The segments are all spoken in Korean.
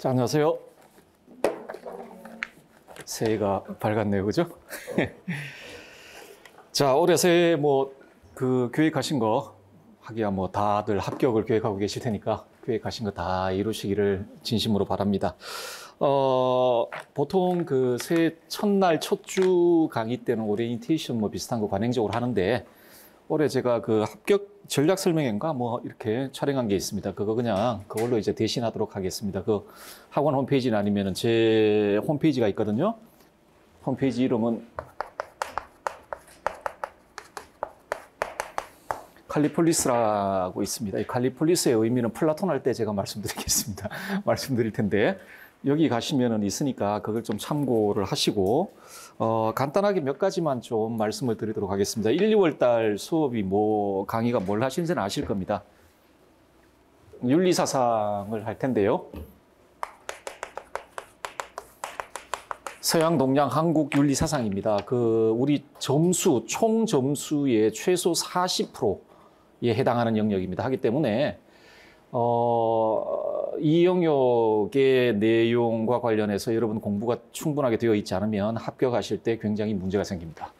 자, 안녕하세요. 새해가 밝았네요, 그죠? 자, 올해 새해 계획하신 거 하기야 다들 합격을 계획하고 계실 테니까 계획하신 거 다 이루시기를 진심으로 바랍니다. 보통 새해 첫날 첫 주 강의 때는 오리엔테이션 비슷한 거 관행적으로 하는데 올해 제가 합격 전략 설명회인가 이렇게 촬영한 게 있습니다. 그걸로 이제 대신하도록 하겠습니다. 학원 홈페이지나 아니면은 제 홈페이지가 있거든요. 홈페이지 이름은 칼리폴리스라고 있습니다. 이 칼리폴리스의 의미는 플라톤 할 때 제가 말씀드리겠습니다. 말씀드릴 텐데 여기 가시면은 있으니까 그걸 좀 참고를 하시고 간단하게 몇 가지만 좀 말씀을 드리도록 하겠습니다. 1, 2월 달 수업이 강의가 뭘 하시는지는 아실 겁니다. 윤리사상을 할 텐데요. 서양, 동양, 한국 윤리사상입니다. 우리 총 점수의 최소 40%에 해당하는 영역입니다. 하기 때문에 이 영역의 내용과 관련해서 여러분 공부가 충분하게 되어 있지 않으면 합격하실 때 굉장히 문제가 생깁니다.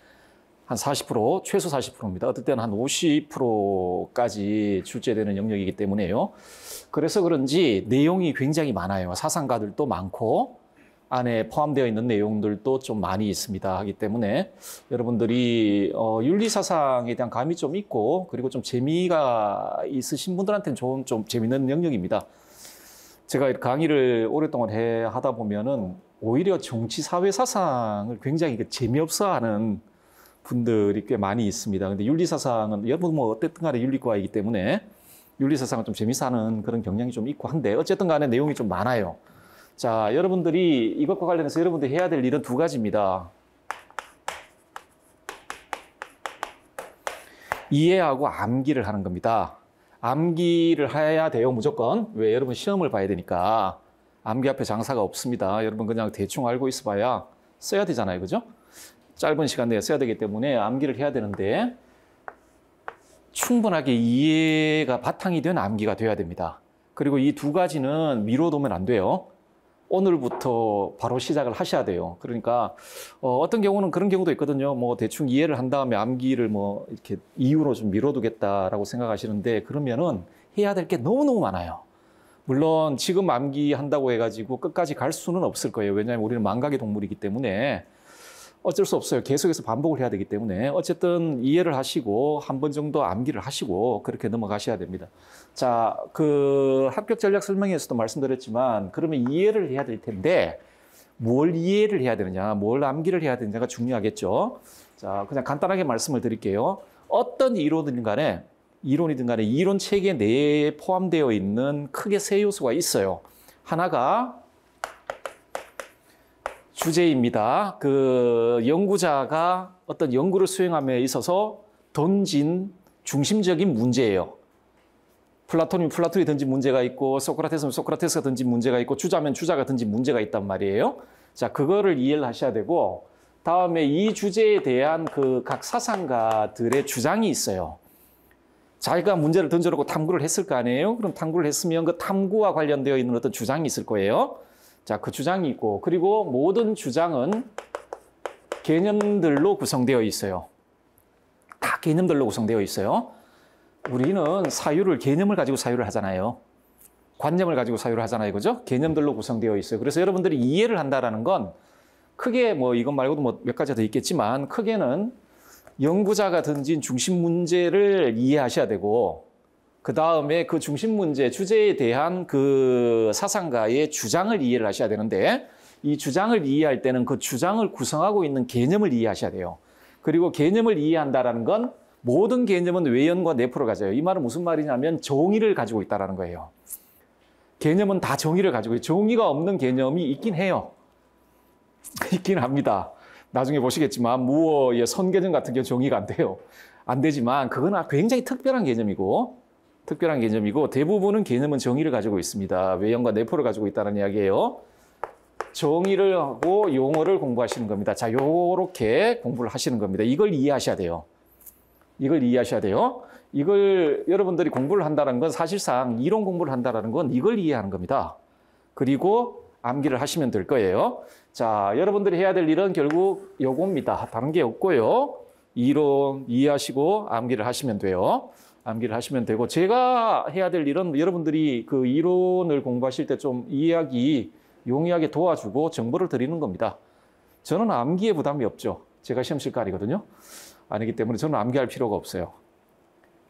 한 40%, 최소 40%입니다. 어떨 때는 한 50%까지 출제되는 영역이기 때문에요. 그래서 그런지 내용이 굉장히 많아요. 사상가들도 많고 안에 포함되어 있는 내용들도 좀 많이 있습니다. 하기 때문에 여러분들이 윤리사상에 대한 감이 좀 있고 그리고 좀 재미가 있으신 분들한테는 좀 재미있는 영역입니다. 제가 강의를 오랫동안 하다 보면은 오히려 정치, 사회 사상을 굉장히 재미없어 하는 분들이 꽤 많이 있습니다. 근데 윤리사상은 여러분 어쨌든 간에 윤리과이기 때문에 윤리사상은 좀 재미있어 하는 그런 경향이 좀 있고 한데 어쨌든 간에 내용이 좀 많아요. 자, 여러분들이 이것과 관련해서 여러분들이 해야 될 일은 두 가지입니다. 이해하고 암기를 하는 겁니다. 암기를 해야 돼요, 무조건. 왜? 여러분 시험을 봐야 되니까. 암기 앞에 장사가 없습니다. 여러분 그냥 대충 알고 있어 봐야 써야 되잖아요, 그죠? 짧은 시간 내에 써야 되기 때문에 암기를 해야 되는데 충분하게 이해가 바탕이 된 암기가 돼야 됩니다. 그리고 이 두 가지는 미뤄두면 안 돼요. 오늘부터 바로 시작을 하셔야 돼요. 그러니까 어떤 경우는 그런 경우도 있거든요. 대충 이해를 한 다음에 암기를 이렇게 이유로 좀 미뤄두겠다라고 생각하시는데 그러면은 해야 될 게 너무너무 많아요. 물론 지금 암기한다고 해가지고 끝까지 갈 수는 없을 거예요. 왜냐하면 우리는 망각의 동물이기 때문에 어쩔 수 없어요. 계속해서 반복을 해야 되기 때문에 어쨌든 이해를 하시고 한 번 정도 암기를 하시고 그렇게 넘어가셔야 됩니다. 자, 합격 전략 설명회에서도 말씀드렸지만 그러면 이해를 해야 될 텐데 뭘 이해를 해야 되느냐, 뭘 암기를 해야 되느냐가 중요하겠죠. 자, 그냥 간단하게 말씀을 드릴게요. 어떤 이론이든 간에 이론 체계 내에 포함되어 있는 크게 세 요소가 있어요. 하나가 주제입니다. 연구자가 어떤 연구를 수행함에 있어서 던진 중심적인 문제예요. 플라톤이면 플라톤이 던진 문제가 있고 소크라테스면 소크라테스가 던진 문제가 있고 주자면 주자가 던진 문제가 있단 말이에요. 자, 그거를 이해를 하셔야 되고 다음에 이 주제에 대한 각 사상가들의 주장이 있어요. 자기가 문제를 던져놓고 탐구를 했을 거 아니에요? 그럼 탐구를 했으면 그 탐구와 관련되어 있는 어떤 주장이 있을 거예요. 자, 그 주장이 있고 그리고 모든 주장은 개념들로 구성되어 있어요. 다 개념들로 구성되어 있어요. 우리는 개념을 가지고 사유를 하잖아요. 관념을 가지고 사유를 하잖아요. 그죠? 개념들로 구성되어 있어요. 그래서 여러분들이 이해를 한다라는 건 크게 이것 말고도 몇 가지 더 있겠지만 크게는 연구자가 던진 중심 문제를 이해하셔야 되고 그 다음에 그 중심 문제, 주제에 대한 사상가의 주장을 이해를 하셔야 되는데 이 주장을 이해할 때는 그 주장을 구성하고 있는 개념을 이해하셔야 돼요. 그리고 개념을 이해한다는 건 모든 개념은 외연과 내포를 가져요. 이 말은 무슨 말이냐면 정의를 가지고 있다는 거예요. 개념은 다 정의를 가지고 있어요. 정의가 없는 개념이 있긴 해요. 있긴 합니다. 나중에 보시겠지만 무어의 선개념 같은 경우 정의가 안 돼요. 안 되지만 그건 굉장히 특별한 개념이고 대부분은 개념은 정의를 가지고 있습니다. 외연과 내포를 가지고 있다는 이야기예요. 정의를 하고 용어를 공부하시는 겁니다. 자, 요렇게 공부를 하시는 겁니다. 이걸 이해하셔야 돼요. 이걸 여러분들이 공부를 한다는 건 사실상 이론 공부를 한다는 건 이걸 이해하는 겁니다. 그리고 암기를 하시면 될 거예요. 자, 여러분들이 해야 될 일은 결국 요겁니다. 다른 게 없고요. 이론 이해하시고 암기를 하시면 돼요. 암기를 하시면 되고, 제가 해야 될 일은 여러분들이 그 이론을 공부하실 때 좀 이해하기 용이하게 도와주고 정보를 드리는 겁니다. 저는 암기에 부담이 없죠. 제가 시험실가 아니거든요. 아니기 때문에 저는 암기할 필요가 없어요.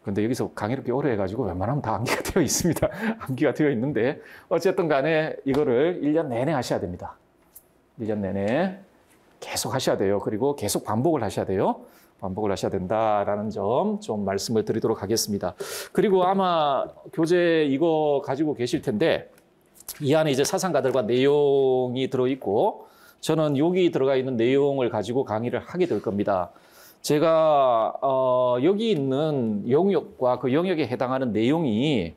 근데 여기서 강의를 꽤 오래 해가지고 웬만하면 다 암기가 되어 있습니다. 암기가 되어 있는데 어쨌든 간에 이거를 1년 내내 하셔야 됩니다. 1년 내내 계속 하셔야 돼요. 그리고 계속 반복을 하셔야 돼요. 반복을 하셔야 된다라는 점 좀 말씀을 드리도록 하겠습니다. 그리고 아마 교재 이거 가지고 계실 텐데 이 안에 이제 사상가들과 내용이 들어있고 저는 여기 들어가 있는 내용을 가지고 강의를 하게 될 겁니다. 제가 여기 있는 영역과 그 영역에 해당하는 내용이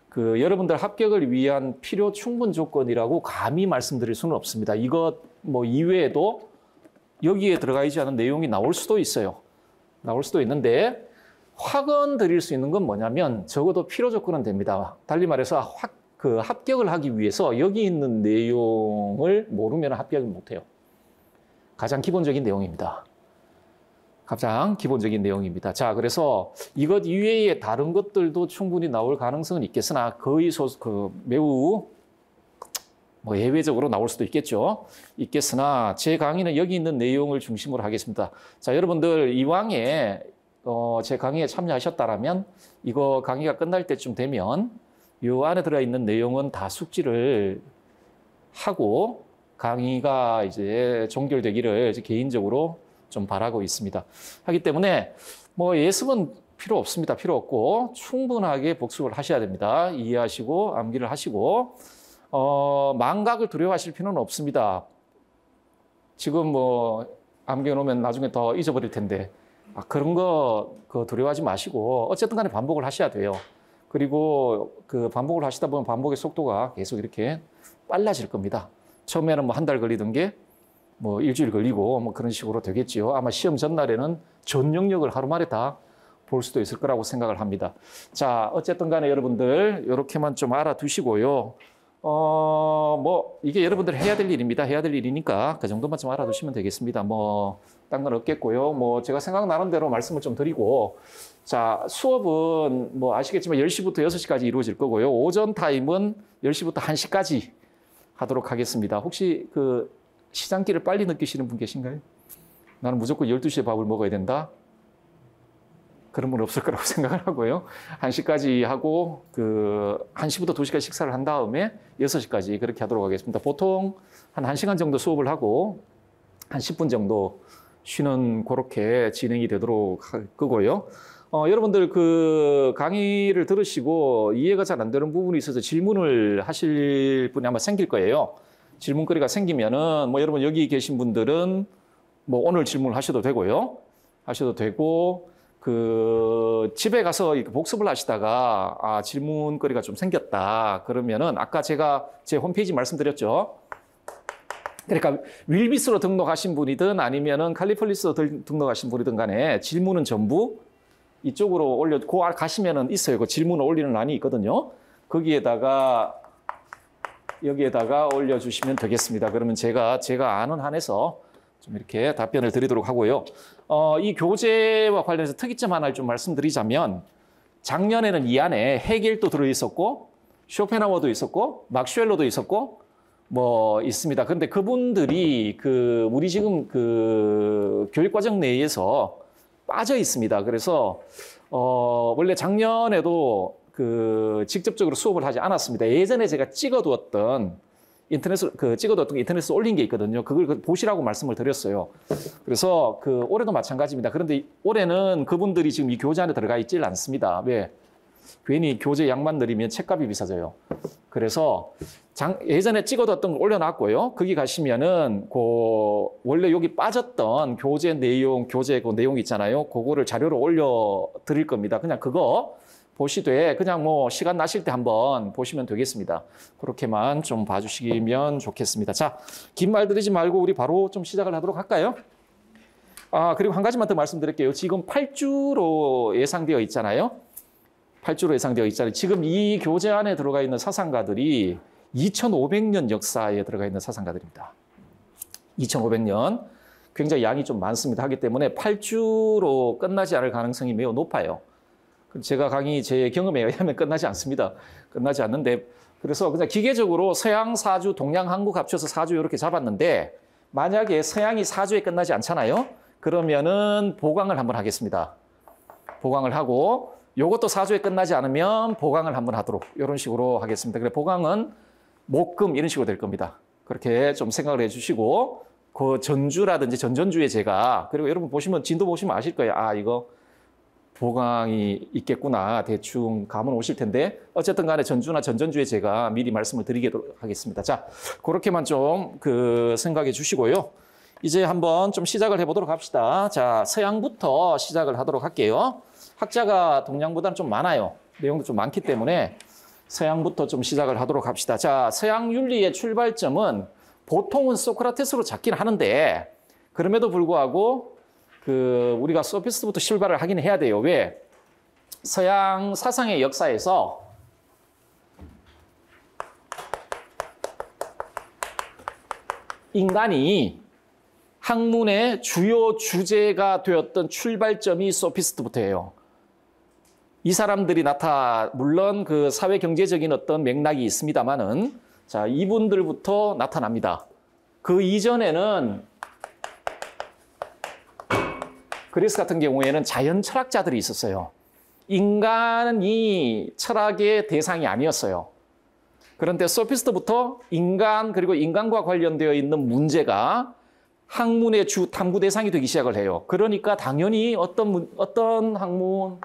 그 여러분들 합격을 위한 필요 충분 조건이라고 감히 말씀드릴 수는 없습니다. 이것 뭐 이외에도 여기에 들어가 있지 않은 내용이 나올 수도 있어요. 나올 수도 있는데 확언 드릴 수 있는 건 뭐냐면 적어도 필요 조건은 됩니다. 달리 말해서 합격을 하기 위해서 여기 있는 내용을 모르면 합격을 못해요. 가장 기본적인 내용입니다. 가장 기본적인 내용입니다. 자, 그래서 이것 이외에 다른 것들도 충분히 나올 가능성은 있겠으나 거의 매우 뭐 예외적으로 나올 수도 있겠죠. 있겠으나 제 강의는 여기 있는 내용을 중심으로 하겠습니다. 자, 여러분들 이왕에 제 강의에 참여하셨다라면 이거 강의가 끝날 때쯤 되면 이 안에 들어있는 내용은 다 숙지를 하고 강의가 이제 종결되기를 이제 개인적으로 좀 바라고 있습니다. 하기 때문에 뭐 예습은 필요 없습니다. 필요 없고 충분하게 복습을 하셔야 됩니다. 이해하시고 암기를 하시고 망각을 두려워하실 필요는 없습니다. 지금 뭐 암기해 놓으면 나중에 더 잊어버릴 텐데 그런 거 두려워하지 마시고 어쨌든 간에 반복을 하셔야 돼요. 그리고 그 반복을 하시다 보면 반복의 속도가 계속 이렇게 빨라질 겁니다. 처음에는 뭐 한 달 걸리던 게 뭐 일주일 걸리고 뭐 그런 식으로 되겠지요. 아마 시험 전날에는 전 영역을 하루 만에 다 볼 수도 있을 거라고 생각을 합니다. 자, 어쨌든 간에 여러분들 이렇게만 좀 알아두시고요. 뭐 이게 여러분들 해야 될 일입니다. 해야 될 일이니까 그 정도만 좀 알아두시면 되겠습니다. 뭐 딴 건 없겠고요. 뭐 제가 생각나는 대로 말씀을 좀 드리고, 자, 수업은 뭐 아시겠지만 10시부터 6시까지 이루어질 거고요. 오전 타임은 10시부터 1시까지 하도록 하겠습니다. 혹시 그 시장기를 빨리 느끼시는 분 계신가요? 나는 무조건 12시에 밥을 먹어야 된다. 그런 분 없을 거라고 생각을 하고요. 1시까지 하고 1시부터 2시까지 식사를 한 다음에 6시까지 그렇게 하도록 하겠습니다. 보통 한 1시간 정도 수업을 하고 한 10분 정도 쉬는 그렇게 진행이 되도록 할 거고요. 여러분들 그 강의를 들으시고 이해가 잘 안 되는 부분이 있어서 질문을 하실 분이 아마 생길 거예요. 질문거리가 생기면은 뭐 여러분 여기 계신 분들은 뭐 오늘 질문을 하셔도 되고요. 하셔도 되고 집에 가서 복습을 하시다가 질문거리가 좀 생겼다 그러면은 아까 제가 제 홈페이지 말씀드렸죠. 그러니까 윌비스로 등록하신 분이든 아니면은 칼리폴리스로 등록하신 분이든 간에 질문은 전부 이쪽으로 가시면은 있어요. 그 질문을 올리는 란이 있거든요. 여기에다가 올려주시면 되겠습니다. 그러면 제가 아는 한에서 좀 이렇게 답변을 드리도록 하고요. 이 교재와 관련해서 특이점 하나를 좀 말씀드리자면 작년에는 이 안에 헤겔도 들어있었고 쇼펜하워도 있었고 막슈웰로도 있었고 뭐 있습니다. 그런데 그분들이 우리 지금 교육과정 내에서 빠져 있습니다. 그래서 원래 작년에도 직접적으로 수업을 하지 않았습니다. 예전에 제가 찍어두었던 인터넷에 올린 게 있거든요. 그걸 보시라고 말씀을 드렸어요. 그래서 올해도 마찬가지입니다. 그런데 올해는 그분들이 지금 이 교재 안에 들어가 있질 않습니다. 왜? 괜히 교재 양만 늘리면 책값이 비싸져요. 그래서 예전에 찍어뒀던 걸 올려놨고요. 거기 가시면은 원래 여기 빠졌던 교재 내용 있잖아요. 그거를 자료로 올려드릴 겁니다. 그냥 그거 보시되 그냥 뭐 시간 나실 때 한번 보시면 되겠습니다. 그렇게만 좀 봐주시면 좋겠습니다. 자, 긴 말 드리지 말고 우리 바로 좀 시작을 하도록 할까요? 그리고 한 가지만 더 말씀드릴게요. 지금 8주로 예상되어 있잖아요. 8주로 예상되어 있잖아요. 지금 이 교재 안에 들어가 있는 사상가들이 2500년 역사에 들어가 있는 사상가들입니다. 2500년. 굉장히 양이 좀 많습니다. 하기 때문에 8주로 끝나지 않을 가능성이 매우 높아요. 제가 강의 제 경험에 의하면 끝나지 않습니다. 끝나지 않는데 그래서 그냥 기계적으로 서양 4주, 동양 한국 합쳐서 4주 이렇게 잡았는데 만약에 서양이 4주에 끝나지 않잖아요. 그러면은 보강을 한번 하겠습니다. 보강을 하고 요것도 4주에 끝나지 않으면 보강을 한번 하도록 이런 식으로 하겠습니다. 그래 보강은 목금 이런 식으로 될 겁니다. 그렇게 좀 생각을 해주시고 그 전주라든지 전전주에 제가 그리고 여러분 보시면 진도 보시면 아실 거예요. 아 이거 보강이 있겠구나 대충 감은 오실 텐데 어쨌든 간에 전주나 전전주에 제가 미리 말씀을 드리도록 하겠습니다. 자 그렇게만 좀 생각해 주시고요. 이제 한번 좀 시작을 해보도록 합시다. 자 서양부터 시작을 하도록 할게요. 학자가 동양보다는 좀 많아요. 내용도 좀 많기 때문에 서양부터 좀 시작을 하도록 합시다. 자 서양 윤리의 출발점은 보통은 소크라테스로 잡긴 하는데 그럼에도 불구하고 우리가 소피스트부터 출발을 하긴 해야 돼요. 왜? 서양 사상의 역사에서 인간이 학문의 주요 주제가 되었던 출발점이 소피스트부터예요. 이 사람들이 물론 그 사회 경제적인 어떤 맥락이 있습니다만은 자, 이분들부터 나타납니다. 그 이전에는 그리스 같은 경우에는 자연 철학자들이 있었어요. 인간이 철학의 대상이 아니었어요. 그런데 소피스트부터 인간 그리고 인간과 관련되어 있는 문제가 학문의 주 탐구 대상이 되기 시작을 해요. 그러니까 당연히 어떤 학문,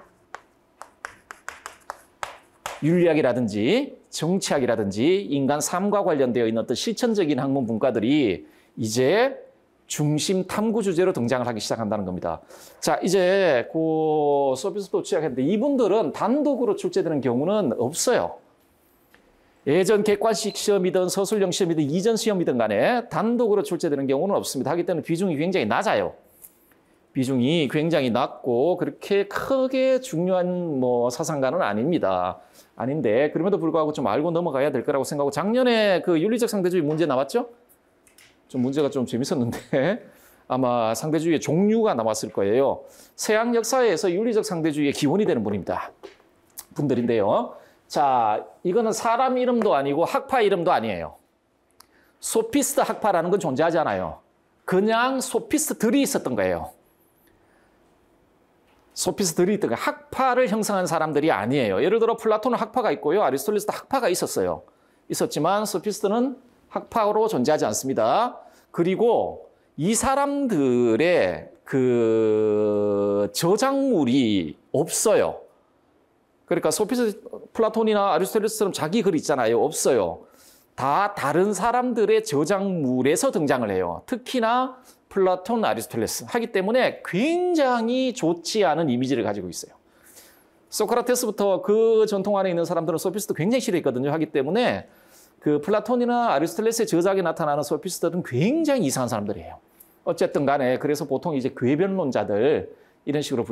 윤리학이라든지 정치학이라든지 인간 삶과 관련되어 있는 어떤 실천적인 학문 분과들이 이제 중심 탐구 주제로 등장을 하기 시작한다는 겁니다. 자, 이제 소피스트도 취약했는데 이분들은 단독으로 출제되는 경우는 없어요. 예전 객관식 시험이든 서술형 시험이든 이전 시험이든 간에 단독으로 출제되는 경우는 없습니다. 하기 때문에 비중이 굉장히 낮아요. 비중이 굉장히 낮고 그렇게 크게 중요한 사상가는 아닙니다. 아닌데 그럼에도 불구하고 좀 알고 넘어가야 될 거라고 생각하고 작년에 그 윤리적 상대주의 문제 나왔죠? 좀 문제가 좀 재밌었는데 아마 상대주의의 종류가 나왔을 거예요. 서양 역사에서 윤리적 상대주의의 기원이 되는 분들인데요. 자, 이거는 사람 이름도 아니고 학파 이름도 아니에요. 소피스트 학파라는 건 존재하지 않아요. 그냥 소피스트들이 있었던 거예요. 소피스트들이 있던 거예요. 학파를 형성한 사람들이 아니에요. 예를 들어 플라톤은 학파가 있고요. 아리스토텔레스도 학파가 있었어요. 있었지만 소피스트는 학파로 존재하지 않습니다. 그리고 이 사람들의 저작물이 없어요. 그러니까 플라톤이나 아리스토텔레스처럼 자기 글 있잖아요. 없어요. 다 다른 사람들의 저작물에서 등장을 해요. 특히나 플라톤, 아리스토텔레스 하기 때문에 굉장히 좋지 않은 이미지를 가지고 있어요. 소크라테스부터 그 전통 안에 있는 사람들은 소피스트 굉장히 싫어했거든요. 하기 때문에 플라톤이나 아리스토텔레스의 저작에 나타나는 소피스트들은 굉장히 이상한 사람들이에요. 어쨌든 간에 그래서 보통 이제 궤변론자들 이런 식으로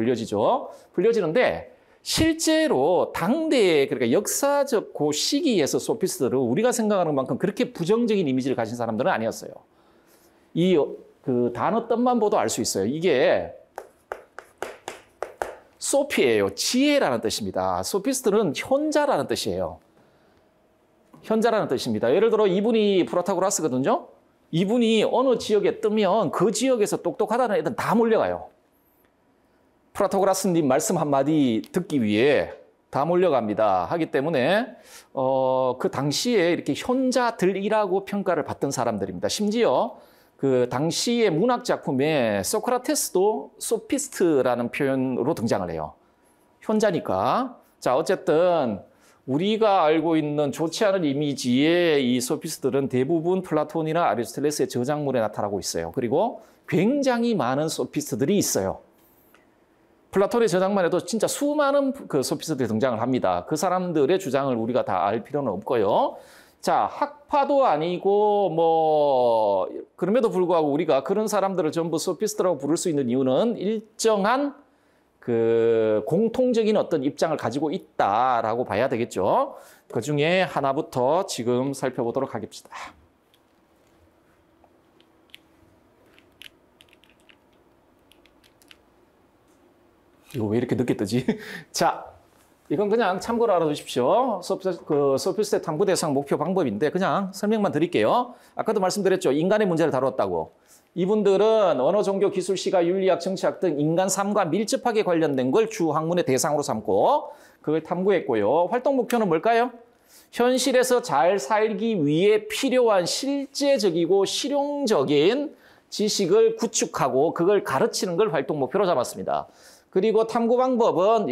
불려지는데 실제로 당대의 그러니까 역사적 그 시기에서 소피스트들은 우리가 생각하는 만큼 그렇게 부정적인 이미지를 가진 사람들은 아니었어요. 단어 뜻만 봐도 알 수 있어요. 이게 소피예요. 지혜라는 뜻입니다. 소피스트는 현자라는 뜻이에요. 현자라는 뜻입니다. 예를 들어 이분이 프로타고라스거든요. 이분이 어느 지역에 뜨면 그 지역에서 똑똑하다는 애들은 다 몰려가요. 프로타고라스님 말씀 한마디 듣기 위해 다 몰려갑니다. 하기 때문에 그 당시에 이렇게 현자들이라고 평가를 받던 사람들입니다. 심지어 그 당시의 문학 작품에 소크라테스도 소피스트라는 표현으로 등장을 해요. 현자니까. 자, 어쨌든 우리가 알고 있는 좋지 않은 이미지의 이 소피스트들은 대부분 플라톤이나 아리스토텔레스의 저작물에 나타나고 있어요. 그리고 굉장히 많은 소피스트들이 있어요. 플라톤의 저작만 해도 진짜 수많은 그 소피스트들이 등장을 합니다. 그 사람들의 주장을 우리가 다 알 필요는 없고요. 자, 학파도 아니고 그럼에도 불구하고 우리가 그런 사람들을 전부 소피스트라고 부를 수 있는 이유는 일정한 공통적인 어떤 입장을 가지고 있다라고 봐야 되겠죠. 그중에 하나부터 지금 살펴보도록 하겠습니다. 이거 왜 이렇게 늦게 뜨지? 자, 이건 그냥 참고로 알아두십시오. 소피스트 탐구 대상 목표 방법인데 그냥 설명만 드릴게요. 아까도 말씀드렸죠. 인간의 문제를 다뤘다고. 이분들은 언어, 종교, 기술, 시각, 윤리학, 정치학 등 인간 삶과 밀접하게 관련된 걸 주 학문의 대상으로 삼고 그걸 탐구했고요. 활동 목표는 뭘까요? 현실에서 잘 살기 위해 필요한 실제적이고 실용적인 지식을 구축하고 그걸 가르치는 걸 활동 목표로 잡았습니다. 그리고 탐구 방법은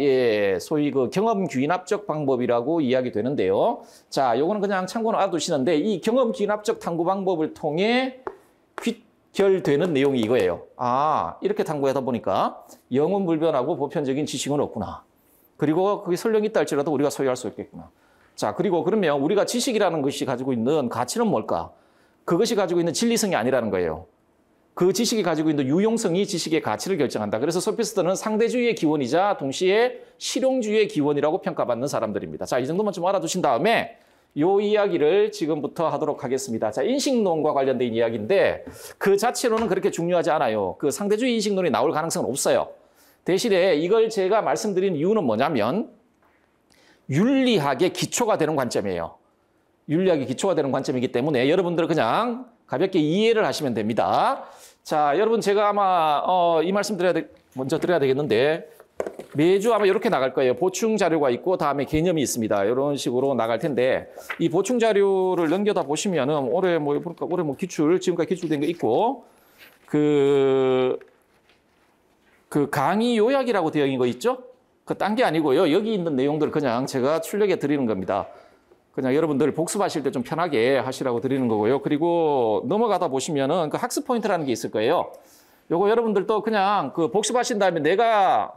소위 그 경험 귀납적 방법이라고 이야기 되는데요. 자, 요거는 그냥 참고로 알아두시는데 이 경험 귀납적 탐구 방법을 통해 귀결되는 내용이 이거예요. 아, 이렇게 탐구하다 보니까 영문불변하고 보편적인 지식은 없구나. 그리고 그게 설령이 있다 할지라도 우리가 소유할 수 있겠구나. 자, 그리고 그러면 우리가 지식이라는 것이 가지고 있는 가치는 뭘까? 그것이 가지고 있는 진리성이 아니라는 거예요. 그 지식이 가지고 있는 유용성이 지식의 가치를 결정한다. 그래서 소피스트는 상대주의의 기원이자 동시에 실용주의의 기원이라고 평가받는 사람들입니다. 자, 이 정도만 좀 알아두신 다음에 이 이야기를 지금부터 하도록 하겠습니다. 자, 인식론과 관련된 이야기인데 그 자체로는 그렇게 중요하지 않아요. 그 상대주의 인식론이 나올 가능성은 없어요. 대신에 이걸 제가 말씀드린 이유는 뭐냐면 윤리학의 기초가 되는 관점이에요. 윤리학의 기초가 되는 관점이기 때문에 여러분들은 그냥 가볍게 이해를 하시면 됩니다. 자, 여러분 제가 아마 이 말씀 먼저 드려야 되겠는데 매주 아마 이렇게 나갈 거예요. 보충 자료가 있고 다음에 개념이 있습니다. 이런 식으로 나갈 텐데 이 보충 자료를 넘겨다 보시면은 올해 뭐 기출 지금까지 기출된 거 있고 그 강의 요약이라고 되어 있는 거 있죠? 그 딴 게 아니고요. 여기 있는 내용들 그냥 제가 출력해 드리는 겁니다. 그냥 여러분들 복습하실 때 좀 편하게 하시라고 드리는 거고요. 그리고 넘어가다 보시면은 그 학습 포인트라는 게 있을 거예요. 요거 여러분들도 그냥 그 복습하신 다음에 내가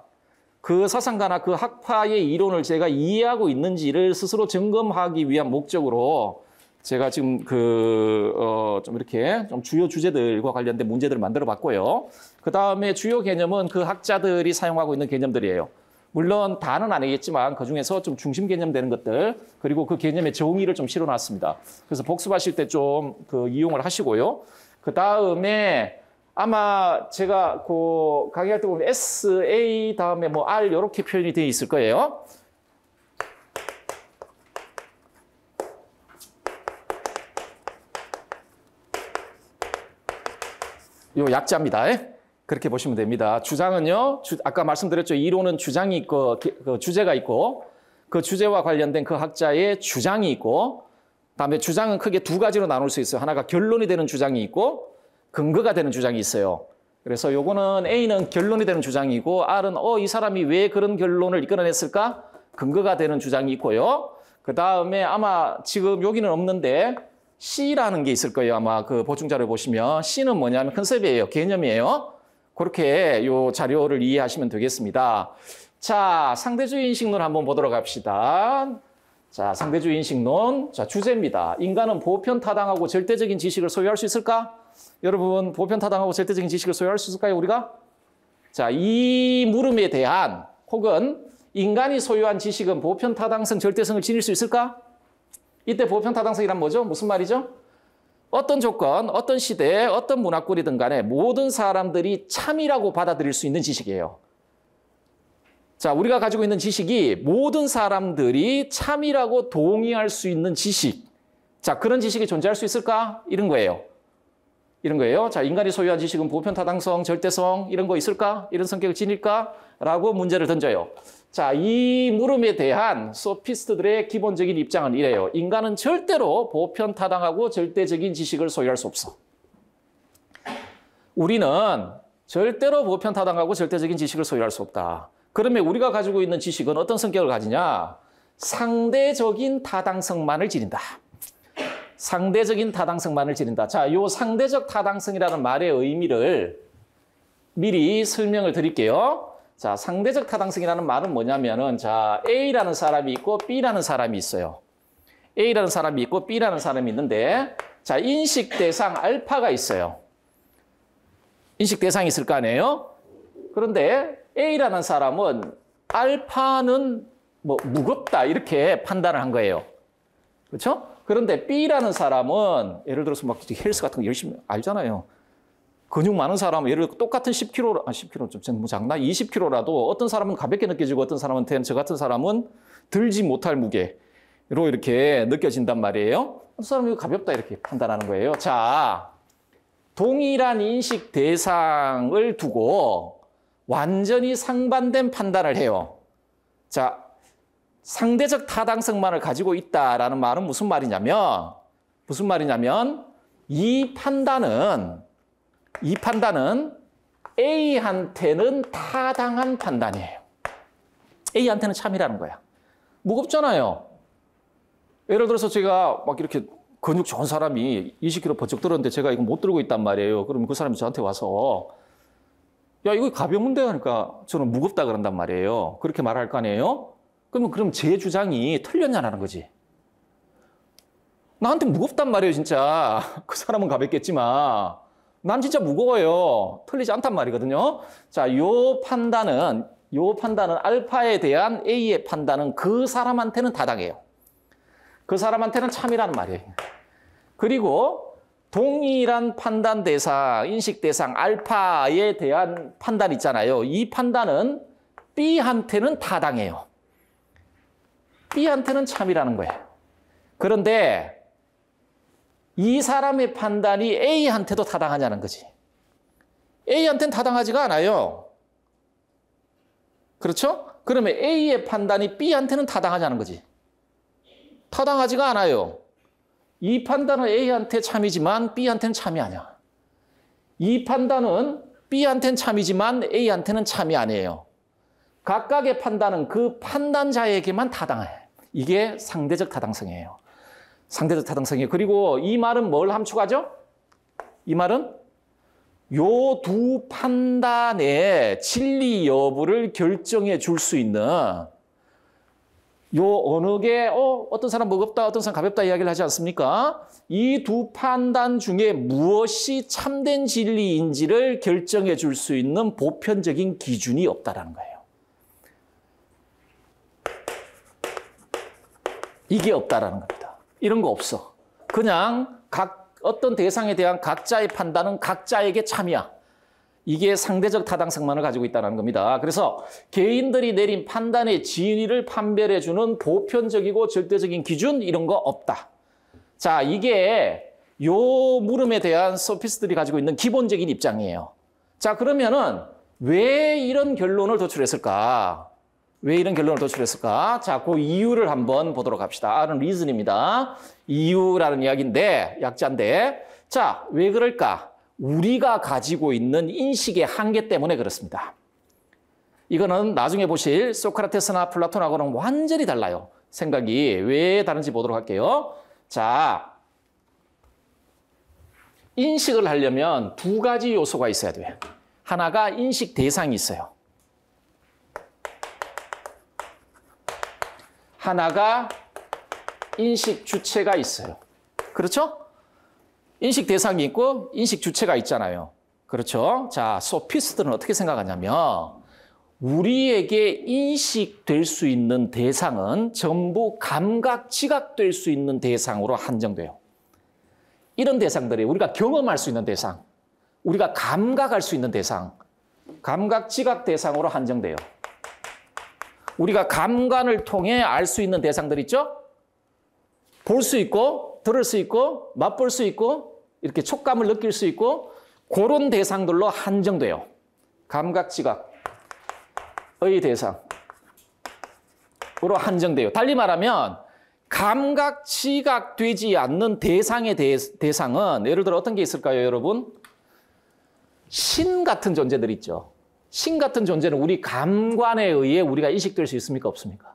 그 사상가나 그 학파의 이론을 제가 이해하고 있는지를 스스로 점검하기 위한 목적으로 제가 지금 좀 이렇게 좀 주요 주제들과 관련된 문제들을 만들어 봤고요. 그 다음에 주요 개념은 그 학자들이 사용하고 있는 개념들이에요. 물론 다는 아니겠지만 그중에서 좀 중심 개념 되는 것들 그리고 그 개념의 정의를 좀 실어놨습니다. 그래서 복습하실 때 좀 이용을 하시고요. 그 다음에 아마 제가 그 강의할 때 보면 SA 다음에 뭐 R 이렇게 표현이 되어 있을 거예요. 요 약자입니다. 그렇게 보시면 됩니다. 주장은요, 아까 말씀드렸죠. 이론은 주장이 있고, 그 주제가 있고, 그 주제와 관련된 그 학자의 주장이 있고, 다음에 주장은 크게 두 가지로 나눌 수 있어요. 하나가 결론이 되는 주장이 있고, 근거가 되는 주장이 있어요. 그래서 요거는 A는 결론이 되는 주장이고, R은 이 사람이 왜 그런 결론을 이끌어냈을까? 근거가 되는 주장이 있고요. 그 다음에 아마 지금 여기는 없는데, C라는 게 있을 거예요. 아마 그 보충자료 보시면. C는 뭐냐면 컨셉이에요. 개념이에요. 그렇게 요 자료를 이해하시면 되겠습니다. 자, 상대주의 인식론 한번 보도록 합시다. 자, 상대주의 인식론. 자, 주제입니다. 인간은 보편타당하고 절대적인 지식을 소유할 수 있을까? 여러분, 보편타당하고 절대적인 지식을 소유할 수 있을까요, 우리가? 자, 이 물음에 대한 혹은 인간이 소유한 지식은 보편타당성, 절대성을 지닐 수 있을까? 이때 보편타당성이란 뭐죠? 무슨 말이죠? 어떤 조건, 어떤 시대, 어떤 문화권이든 간에 모든 사람들이 참이라고 받아들일 수 있는 지식이에요. 자, 우리가 가지고 있는 지식이 모든 사람들이 참이라고 동의할 수 있는 지식. 자, 그런 지식이 존재할 수 있을까? 이런 거예요. 이런 거예요. 자, 인간이 소유한 지식은 보편타당성, 절대성 이런 거 있을까? 이런 성격을 지닐까? 라고 문제를 던져요. 자, 이 물음에 대한 소피스트들의 기본적인 입장은 이래요. 인간은 절대로 보편타당하고 절대적인 지식을 소유할 수 없어. 우리는 절대로 보편타당하고 절대적인 지식을 소유할 수 없다. 그러면 우리가 가지고 있는 지식은 어떤 성격을 가지냐? 상대적인 타당성만을 지닌다. 상대적인 타당성만을 지닌다. 자, 요 상대적 타당성이라는 말의 의미를 미리 설명을 드릴게요. 자, 상대적 타당성이라는 말은 뭐냐면은, 자, A라는 사람이 있고 B라는 사람이 있어요. A라는 사람이 있고 B라는 사람이 있는데, 자, 인식 대상 알파가 있어요. 인식 대상이 있을 거 아니에요? 그런데 A라는 사람은 알파는 뭐 무겁다 이렇게 판단을 한 거예요. 그렇죠? 그런데 B라는 사람은 예를 들어서 막 헬스 같은 거 열심히 알잖아요. 근육 많은 사람은 예를 들어 똑같은 10kg, 10kg 좀 너무 작나? 20kg라도 어떤 사람은 가볍게 느껴지고 어떤 사람한테는 저 같은 사람은 들지 못할 무게로 이렇게 느껴진단 말이에요. 어떤 사람은 가볍다 이렇게 판단하는 거예요. 자, 동일한 인식 대상을 두고 완전히 상반된 판단을 해요. 자, 상대적 타당성만을 가지고 있다라는 말은 무슨 말이냐면 이 판단은 A한테는 타당한 판단이에요. A한테는 참이라는 거야. 무겁잖아요. 예를 들어서 제가 막 이렇게 근육 좋은 사람이 20kg 번쩍 들었는데 제가 이거 못 들고 있단 말이에요. 그러면 그 사람이 저한테 와서 야, 이거 가벼운데 하니까 저는 무겁다 그런단 말이에요. 그렇게 말할 거 아니에요? 그럼 제 주장이 틀렸냐는 거지. 나한테 무겁단 말이에요, 진짜. 그 사람은 가볍겠지만 난 진짜 무거워요. 틀리지 않단 말이거든요. 자, 요 판단은 알파에 대한 A의 판단은 그 사람한테는 타당해요. 그 사람한테는 참이라는 말이에요. 그리고 동일한 판단 대상, 인식 대상 알파에 대한 판단 있잖아요. 이 판단은 B한테는 타당해요. B한테는 참이라는 거예요. 그런데 이 사람의 판단이 A한테도 타당하냐는 거지. A한테는 타당하지가 않아요. 그렇죠? 그러면 A의 판단이 B한테는 타당하냐는 거지. 타당하지가 않아요. 이 판단은 A한테 참이지만 B한테는 참이 아니야. 이 판단은 B한테는 참이지만 A한테는 참이 아니에요. 각각의 판단은 그 판단자에게만 타당해. 이게 상대적 타당성이에요. 상대적 타당성이에요. 그리고 이 말은 뭘 함축하죠? 이 말은 요 두 판단의 진리 여부를 결정해 줄 수 있는 요 어느 게 어떤 사람 무겁다, 어떤 사람 가볍다 이야기를 하지 않습니까? 이 두 판단 중에 무엇이 참된 진리인지를 결정해 줄 수 있는 보편적인 기준이 없다라는 거예요. 이게 없다라는 겁니다. 이런 거 없어. 그냥 어떤 대상에 대한 각자의 판단은 각자에게 참이야. 이게 상대적 타당성만을 가지고 있다는 겁니다. 그래서 개인들이 내린 판단의 진위를 판별해주는 보편적이고 절대적인 기준 이런 거 없다. 자, 이게 요 물음에 대한 소피스트들이 가지고 있는 기본적인 입장이에요. 자, 그러면은 왜 이런 결론을 도출했을까? 왜 이런 결론을 도출했을까? 자, 그 이유를 한번 보도록 합시다. R은 reason입니다. 이유라는 이야기인데, 약자인데. 자, 왜 그럴까? 우리가 가지고 있는 인식의 한계 때문에 그렇습니다. 이거는 나중에 보실 소크라테스나 플라톤하고는 완전히 달라요. 생각이 왜 다른지 보도록 할게요. 자, 인식을 하려면 두 가지 요소가 있어야 돼요. 하나가 인식 대상이 있어요. 하나가 인식 주체가 있어요. 그렇죠? 인식 대상이 있고 인식 주체가 있잖아요. 그렇죠? 자, 소피스트는 어떻게 생각하냐면 우리에게 인식될 수 있는 대상은 전부 감각, 지각될 수 있는 대상으로 한정돼요. 이런 대상들이 우리가 경험할 수 있는 대상, 우리가 감각할 수 있는 대상, 감각, 지각 대상으로 한정돼요. 우리가 감관을 통해 알 수 있는 대상들 있죠? 볼 수 있고, 들을 수 있고, 맛볼 수 있고, 이렇게 촉감을 느낄 수 있고, 그런 대상들로 한정돼요. 감각, 지각의 대상으로 한정돼요. 달리 말하면 감각, 지각되지 않는 대상의 대상은 예를 들어 어떤 게 있을까요, 여러분? 신 같은 존재들 있죠. 신 같은 존재는 우리 감관에 의해 우리가 인식될 수 있습니까? 없습니까?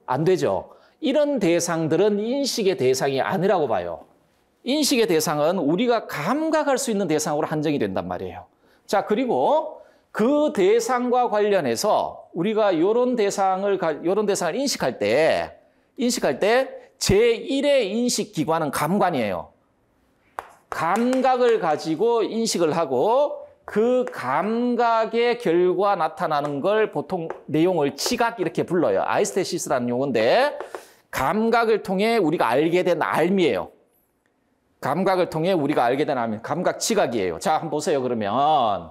안 되죠. 이런 대상들은 인식의 대상이 아니라고 봐요. 인식의 대상은 우리가 감각할 수 있는 대상으로 한정이 된단 말이에요. 자, 그리고 그 대상과 관련해서 우리가 이런 대상을 인식할 때 제1의 인식기관은 감관이에요. 감각을 가지고 인식을 하고 그 감각의 결과 나타나는 걸 보통 내용을 지각 이렇게 불러요. 아이스테시스라는 용어인데 감각을 통해 우리가 알게 된 알미예요. 감각을 통해 우리가 알게 된 알미, 감각 지각이에요. 자, 한번 보세요. 그러면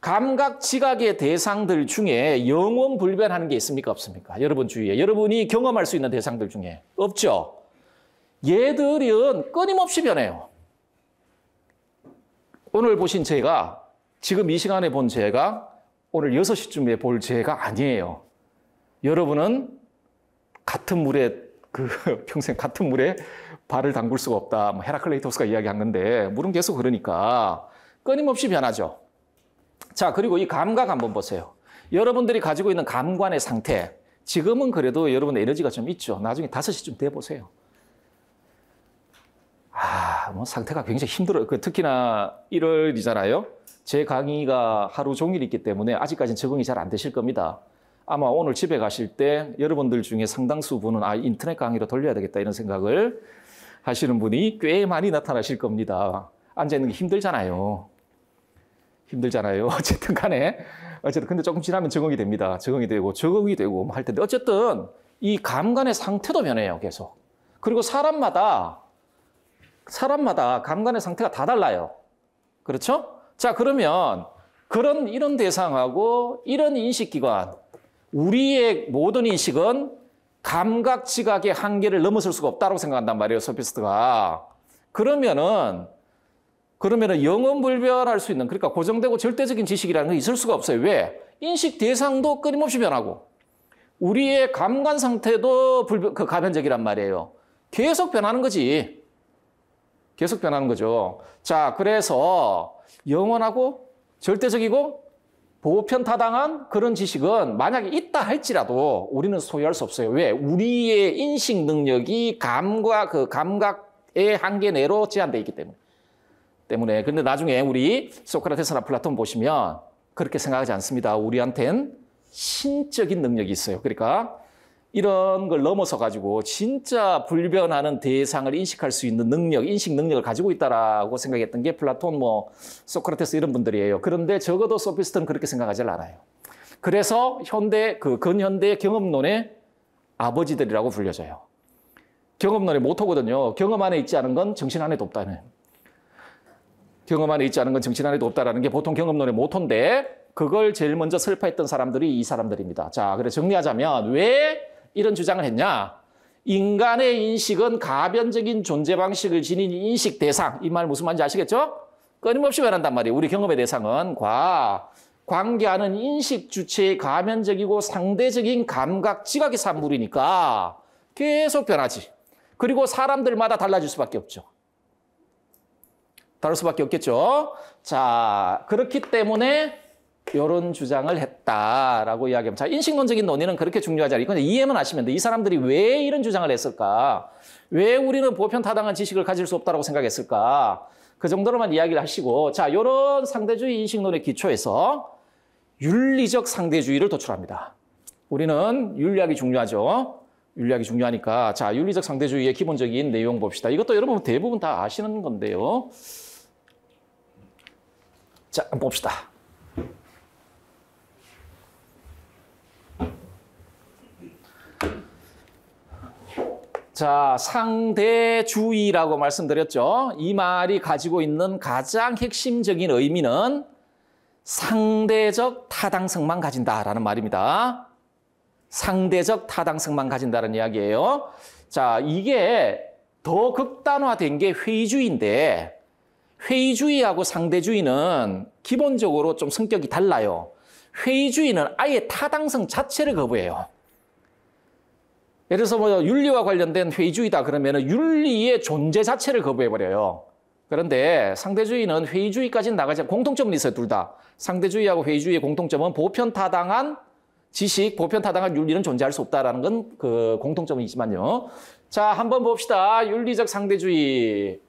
감각 지각의 대상들 중에 영원 불변하는 게 있습니까? 없습니까? 여러분 주위에. 여러분이 경험할 수 있는 대상들 중에 없죠? 얘들은 끊임없이 변해요. 오늘 보신 제가, 지금 이 시간에 본 제가 오늘 6시쯤에 볼 제가 아니에요. 여러분은 같은 물에, 평생 같은 물에 발을 담글 수가 없다. 뭐 헤라클레이토스가 이야기한 건데, 물은 계속 그러니까 끊임없이 변하죠. 자, 그리고 이 감각 한번 보세요. 여러분들이 가지고 있는 감관의 상태, 지금은 그래도 여러분 에너지가 좀 있죠. 나중에 5시쯤 돼 보세요. 뭐 상태가 굉장히 힘들어요. 특히나 1월이잖아요. 제 강의가 하루 종일 있기 때문에 아직까지는 적응이 잘 안 되실 겁니다. 아마 오늘 집에 가실 때 여러분들 중에 상당수 분은 인터넷 강의로 돌려야 되겠다 이런 생각을 하시는 분이 꽤 많이 나타나실 겁니다. 앉아있는 게 힘들잖아요. 어쨌든 간에. 근데 조금 지나면 적응이 됩니다. 적응이 되고 뭐 할 텐데. 어쨌든 이 감관의 상태도 변해요, 계속. 그리고 사람마다 감관의 상태가 다 달라요. 그렇죠? 자, 그러면 이런 대상하고 이런 인식기관, 우리의 모든 인식은 감각 지각의 한계를 넘어설 수가 없다고 생각한단 말이에요, 소피스트가. 그러면은 영원 불변할 수 있는, 그러니까 고정되고 절대적인 지식이라는 게 있을 수가 없어요. 왜? 인식 대상도 끊임없이 변하고 우리의 감관 상태도 가변적이란 말이에요. 계속 변하는 거지. 계속 변하는 거죠. 자, 그래서 영원하고 절대적이고 보편타당한 그런 지식은 만약에 있다 할지라도 우리는 소유할 수 없어요. 왜? 우리의 인식 능력이 감각의 한계 내로 제한되어 있기 때문에. 근데 나중에 우리 소크라테스나 플라톤 보시면 그렇게 생각하지 않습니다. 우리한텐 신적인 능력이 있어요. 그러니까 이런 걸 넘어서 가지고 진짜 불변하는 대상을 인식할 수 있는 능력, 인식 능력을 가지고 있다라고 생각했던 게 플라톤, 소크라테스 이런 분들이에요. 그런데 적어도 소피스트는 그렇게 생각하지 않아요. 그래서 근현대 경험론의 아버지들이라고 불려져요. 경험론의 모토거든요. 경험 안에 있지 않은 건 정신 안에도 없다는. 경험 안에 있지 않은 건 정신 안에도 없다라는 게 보통 경험론의 모토인데 그걸 제일 먼저 설파했던 사람들이 이 사람들입니다. 자, 그래 정리하자면 왜 이런 주장을 했냐? 인간의 인식은 가변적인 존재 방식을 지닌 인식 대상. 이 말 무슨 말인지 아시겠죠? 끊임없이 변한단 말이에요. 우리 경험의 대상은 관계하는 인식 주체의 가변적이고 상대적인 감각 지각의 산물이니까 계속 변하지. 그리고 사람들마다 달라질 수밖에 없죠. 다를 수밖에 없겠죠. 자, 그렇기 때문에 이런 주장을 했다라고 이야기합니다. 자, 인식론적인 논의는 그렇게 중요하지 않아요. 근데 이해만 하시면 돼. 이 사람들이 왜 이런 주장을 했을까? 왜 우리는 보편타당한 지식을 가질 수 없다고 생각했을까? 그 정도로만 이야기를 하시고, 자, 이런 상대주의 인식론의 기초에서 윤리적 상대주의를 도출합니다. 우리는 윤리학이 중요하죠. 윤리학이 중요하니까. 자, 윤리적 상대주의의 기본적인 내용 봅시다. 이것도 여러분 대부분 다 아시는 건데요. 자, 한번 봅시다. 자, 상대주의라고 말씀드렸죠. 이 말이 가지고 있는 가장 핵심적인 의미는 상대적 타당성만 가진다라는 말입니다. 상대적 타당성만 가진다는 이야기예요. 자, 이게 더 극단화된 게 회의주의인데 회의주의하고 상대주의는 기본적으로 좀 성격이 달라요. 회의주의는 아예 타당성 자체를 거부해요. 예를 들어서 윤리와 관련된 회의주의다 그러면 윤리의 존재 자체를 거부해버려요. 그런데 상대주의는 회의주의까지는 나가지 않고 공통점은 있어요, 둘 다. 상대주의하고 회의주의의 공통점은 보편타당한 지식, 보편타당한 윤리는 존재할 수 없다라는 건 그 공통점은 있지만요. 자, 한번 봅시다. 윤리적 상대주의.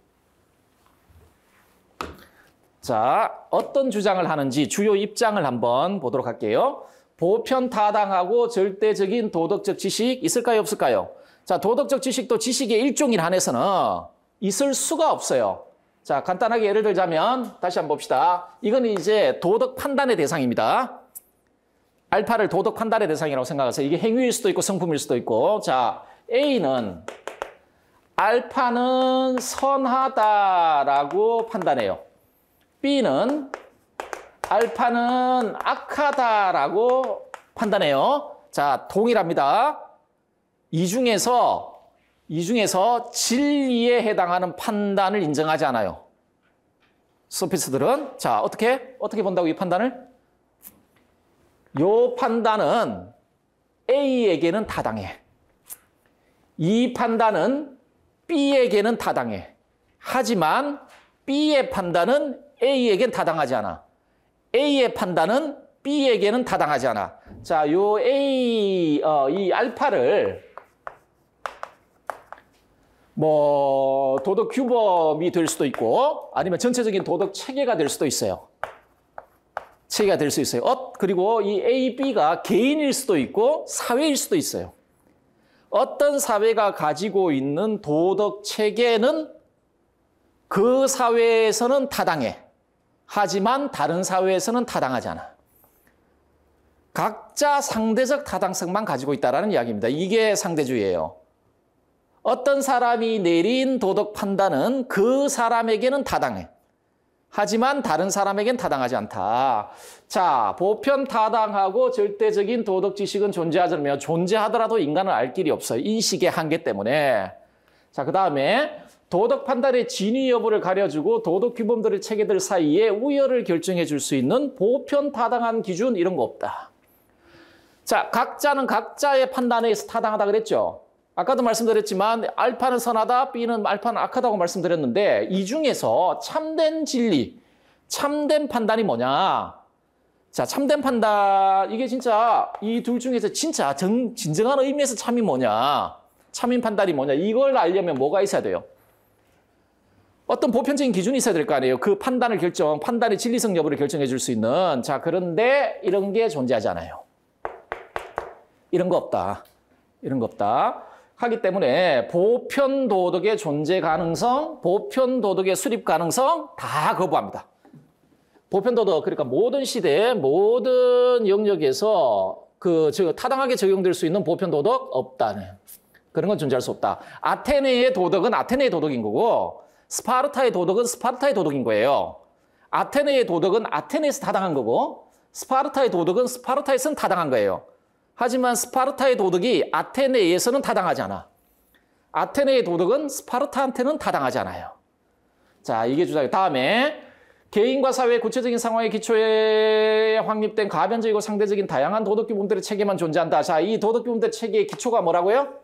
자, 어떤 주장을 하는지 주요 입장을 한번 보도록 할게요. 보편타당하고 절대적인 도덕적 지식 있을까요, 없을까요? 자, 도덕적 지식도 지식의 일종인 한에서는 있을 수가 없어요. 자, 간단하게 예를 들자면 다시 한번 봅시다. 이건 이제 도덕 판단의 대상입니다. 알파를 도덕 판단의 대상이라고 생각하세요. 이게 행위일 수도 있고 성품일 수도 있고. 자, A는 알파는 선하다라고 판단해요. B는 알파는 악하다라고 판단해요. 자, 동일합니다. 이 중에서 진리에 해당하는 판단을 인정하지 않아요. 소피스트들은. 자, 어떻게 본다고 이 판단을? 이 판단은 A에게는 타당해. 이 판단은 B에게는 타당해. 하지만 B의 판단은 A에겐 타당하지 않아. A의 판단은 B에게는 타당하지 않아. 자, 요 이 알파를 뭐 도덕 규범이 될 수도 있고 아니면 전체적인 도덕 체계가 될 수도 있어요. 체계가 될 수 있어요. 그리고 이 A, B가 개인일 수도 있고 사회일 수도 있어요. 어떤 사회가 가지고 있는 도덕 체계는 그 사회에서는 타당해. 하지만 다른 사회에서는 타당하지 않아. 각자 상대적 타당성만 가지고 있다는 이야기입니다. 이게 상대주의예요. 어떤 사람이 내린 도덕 판단은 그 사람에게는 타당해. 하지만 다른 사람에겐 타당하지 않다. 자, 보편 타당하고 절대적인 도덕 지식은 존재하자면 존재하더라도 인간은 알 길이 없어요. 인식의 한계 때문에. 자, 그 다음에 도덕 판단의 진위 여부를 가려주고 도덕 규범들의 체계들 사이에 우열을 결정해 줄 수 있는 보편 타당한 기준 이런 거 없다. 자, 각자는 각자의 판단에 의해서 타당하다 그랬죠. 아까도 말씀드렸지만 알파는 선하다, B는 알파는 악하다고 말씀드렸는데 이 중에서 참된 진리, 참된 판단이 뭐냐? 자, 참된 판단, 이게 진짜 이 둘 중에서 진짜 진정한 의미에서 참이 뭐냐? 참인 판단이 뭐냐? 이걸 알려면 뭐가 있어야 돼요? 어떤 보편적인 기준이 있어야 될 거 아니에요. 그 판단의 진리성 여부를 결정해 줄 수 있는. 자, 그런데 이런 게 존재하지 않아요. 이런 거 없다. 이런 거 없다. 하기 때문에 보편 도덕의 존재 가능성, 보편 도덕의 수립 가능성 다 거부합니다. 보편 도덕, 그러니까 모든 시대, 모든 영역에서 타당하게 적용될 수 있는 보편 도덕 없다는. 그런 건 존재할 수 없다. 아테네의 도덕은 아테네의 도덕인 거고 스파르타의 도덕은 스파르타의 도덕인 거예요. 아테네의 도덕은 아테네에서 타당한 거고 스파르타의 도덕은 스파르타에서는 타당한 거예요. 하지만 스파르타의 도덕이 아테네에서는 타당하지 않아. 아테네의 도덕은 스파르타한테는 타당하지 않아요. 자, 이게 주장이에요. 다음에 개인과 사회의 구체적인 상황의 기초에 확립된 가변적이고 상대적인 다양한 도덕규범들의 체계만 존재한다. 자, 이 도덕규범들의 체계의 기초가 뭐라고요?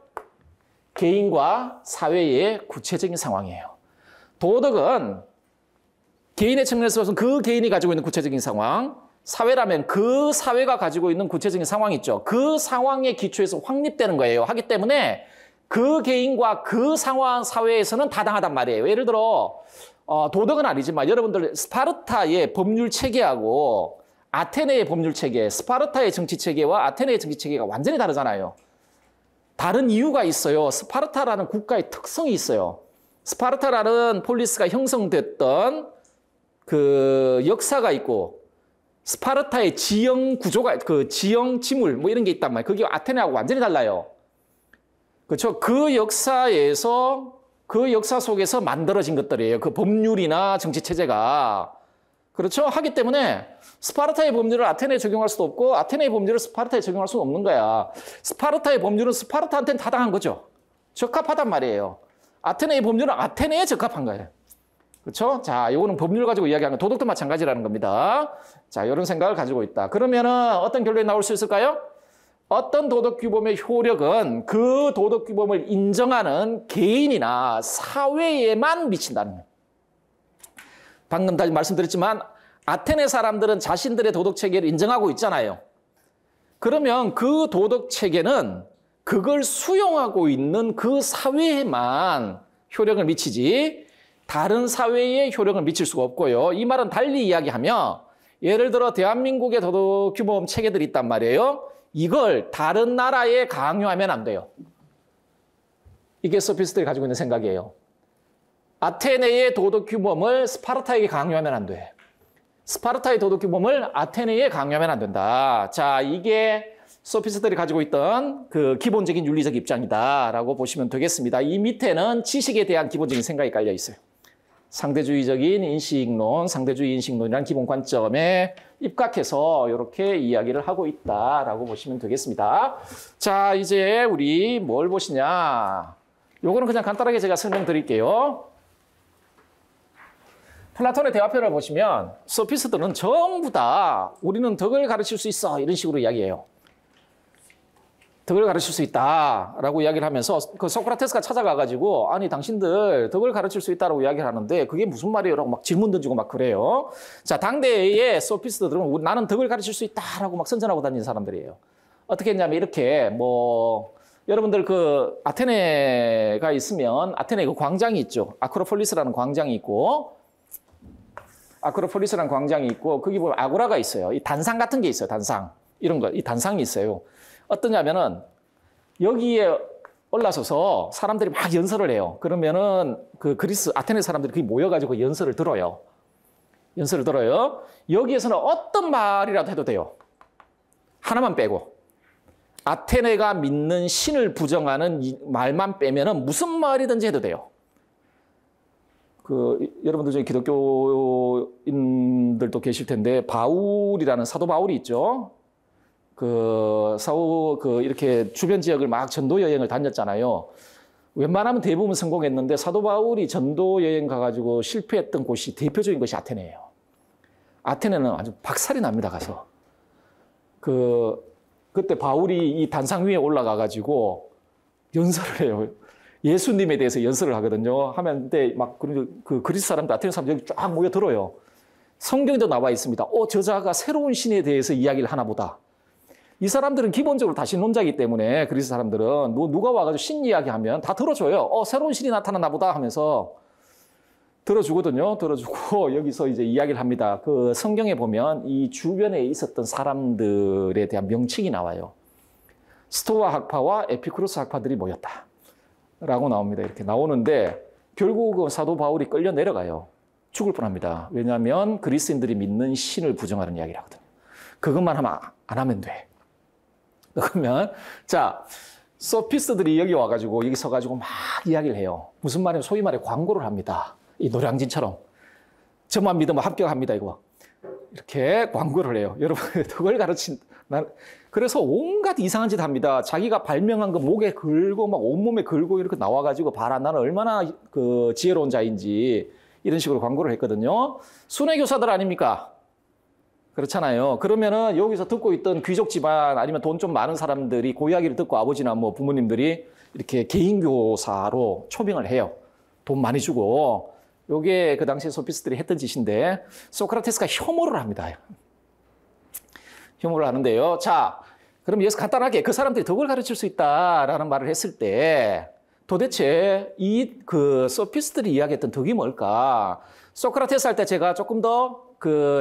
개인과 사회의 구체적인 상황이에요. 도덕은 개인의 측면에서 봐서 그 개인이 가지고 있는 구체적인 상황, 사회라면 그 사회가 가지고 있는 구체적인 상황이 있죠. 그 상황의 기초에서 확립되는 거예요. 하기 때문에 그 개인과 그 상황, 사회에서는 타당하단 말이에요. 예를 들어 도덕은 아니지만 여러분들 스파르타의 법률 체계하고 아테네의 법률 체계, 스파르타의 정치 체계와 아테네의 정치 체계가 완전히 다르잖아요. 다른 이유가 있어요. 스파르타라는 국가의 특성이 있어요. 스파르타라는 폴리스가 형성됐던 그 역사가 있고 스파르타의 지형 구조가, 지형 지물, 뭐 이런 게 있단 말이에요. 그게 아테네하고 완전히 달라요. 그렇죠? 그 역사 속에서 만들어진 것들이에요. 그 법률이나 정치 체제가. 그렇죠? 하기 때문에 스파르타의 법률을 아테네에 적용할 수도 없고 아테네의 법률을 스파르타에 적용할 수는 없는 거야. 스파르타의 법률은 스파르타한테는 타당한 거죠. 적합하단 말이에요. 아테네의 법률은 아테네에 적합한 거예요. 그렇죠? 자, 이거는 법률 가지고 이야기하는 도덕도 마찬가지라는 겁니다. 자, 이런 생각을 가지고 있다. 그러면은 어떤 결론이 나올 수 있을까요? 어떤 도덕 규범의 효력은 그 도덕 규범을 인정하는 개인이나 사회에만 미친다는 거예요. 방금 다시 말씀드렸지만 아테네 사람들은 자신들의 도덕 체계를 인정하고 있잖아요. 그러면 그 도덕 체계는 그걸 수용하고 있는 그 사회에만 효력을 미치지 다른 사회에 효력을 미칠 수가 없고요. 이 말은 달리 이야기하면 예를 들어 대한민국의 도덕 규범 체계들이 있단 말이에요. 이걸 다른 나라에 강요하면 안 돼요. 이게 소피스트들이 가지고 있는 생각이에요. 아테네의 도덕 규범을 스파르타에게 강요하면 안 돼. 스파르타의 도덕 규범을 아테네에 강요하면 안 된다. 자, 이게 소피스트들이 가지고 있던 그 기본적인 윤리적 입장이다라고 보시면 되겠습니다. 이 밑에는 지식에 대한 기본적인 생각이 깔려 있어요. 상대주의적인 인식론, 상대주의 인식론이라는 기본 관점에 입각해서 이렇게 이야기를 하고 있다라고 보시면 되겠습니다. 자, 이제 우리 뭘 보시냐. 요거는 그냥 간단하게 제가 설명드릴게요. 플라톤의 대화편을 보시면 소피스트들은 전부 다 우리는 덕을 가르칠 수 있어 이런 식으로 이야기해요. 덕을 가르칠 수 있다라고 이야기를 하면서 그 소크라테스가 찾아가가지고 아니 당신들 덕을 가르칠 수 있다라고 이야기를 하는데 그게 무슨 말이에요? 라고 막 질문 던지고 막 그래요. 자, 당대의 소피스트들은 나는 덕을 가르칠 수 있다라고 막 선전하고 다니는 사람들이에요. 어떻게 했냐면 이렇게 뭐 여러분들 그 아테네가 있으면 아테네 그 광장이 있죠. 아크로폴리스라는 광장이 있고 아크로폴리스라는 광장이 있고 거기 보면 아고라가 있어요. 이 단상 같은 게 있어요. 단상. 이런 거. 이 단상이 있어요. 어떠냐면은 여기에 올라서서 사람들이 막 연설을 해요. 그러면은 그 그리스 아테네 사람들이 거기 모여가지고 연설을 들어요. 연설을 들어요. 여기에서는 어떤 말이라도 해도 돼요. 하나만 빼고. 아테네가 믿는 신을 부정하는 이 말만 빼면은 무슨 말이든지 해도 돼요. 그 여러분들 중에 기독교인들도 계실 텐데 바울이라는 사도 바울이 있죠. 그 이렇게 주변 지역을 막 전도 여행을 다녔잖아요. 웬만하면 대부분 성공했는데 사도 바울이 전도 여행 가가지고 실패했던 곳이 대표적인 것이 아테네예요. 아테네는 아주 박살이 납니다. 가서 그때 바울이 이 단상 위에 올라가가지고 연설을 해요. 예수님에 대해서 연설을 하거든요. 하는데 막 그 그리스 사람들, 아테네 사람들 여기 쫙 모여 들어요. 성경에도 나와 있습니다. 저자가 새로운 신에 대해서 이야기를 하나 보다. 이 사람들은 기본적으로 다 신론자이기 때문에 그리스 사람들은 누가 와가지고 신 이야기하면 다 들어줘요. 새로운 신이 나타났나 보다 하면서 들어주거든요. 들어주고 여기서 이제 이야기를 합니다. 그 성경에 보면 이 주변에 있었던 사람들에 대한 명칭이 나와요. 스토아 학파와 에피쿠로스 학파들이 모였다. 라고 나옵니다. 이렇게 나오는데 결국은 사도 바울이 끌려 내려가요. 죽을 뻔합니다. 왜냐하면 그리스인들이 믿는 신을 부정하는 이야기를 하거든요. 그것만 하면 안 하면 돼. 그러면 자 소피스트들이 여기 와가지고 여기 서가지고 막 이야기를 해요. 무슨 말이냐면 소위 말해 광고를 합니다. 이 노량진처럼 저만 믿으면 합격합니다. 이거 이렇게 광고를 해요. 여러분 그걸 그래서 온갖 이상한 짓 합니다. 자기가 발명한 거 목에 걸고 막 온몸에 걸고 이렇게 나와가지고 봐라 나는 얼마나 그 지혜로운 자인지 이런 식으로 광고를 했거든요. 순회 교사들 아닙니까? 그렇잖아요. 그러면은 여기서 듣고 있던 귀족 집안 아니면 돈 좀 많은 사람들이 그 이야기를 듣고 아버지나 뭐 부모님들이 이렇게 개인 교사로 초빙을 해요. 돈 많이 주고. 요게 그 당시에 소피스트들이 했던 짓인데 소크라테스가 혐오를 합니다. 혐오를 하는데요. 자, 그럼 여기서 간단하게 그 사람들이 덕을 가르칠 수 있다라는 말을 했을 때 도대체 그 소피스트들이 이야기했던 덕이 뭘까? 소크라테스 할 때 제가 조금 더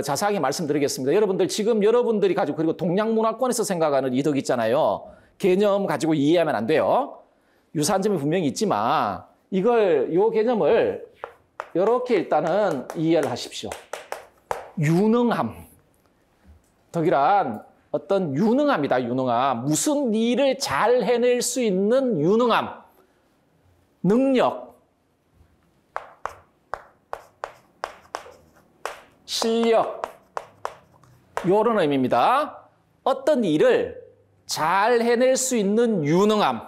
자세하게 말씀드리겠습니다. 여러분들 지금 여러분들이 가지고 그리고 동양 문화권에서 생각하는 이 덕 있잖아요. 개념 가지고 이해하면 안 돼요. 유사한 점이 분명히 있지만 요 개념을 이렇게 일단은 이해를 하십시오. 유능함. 덕이란 어떤 유능함이다. 유능함. 무슨 일을 잘 해낼 수 있는 유능함. 능력. 실력. 이런 의미입니다. 어떤 일을 잘 해낼 수 있는 유능함,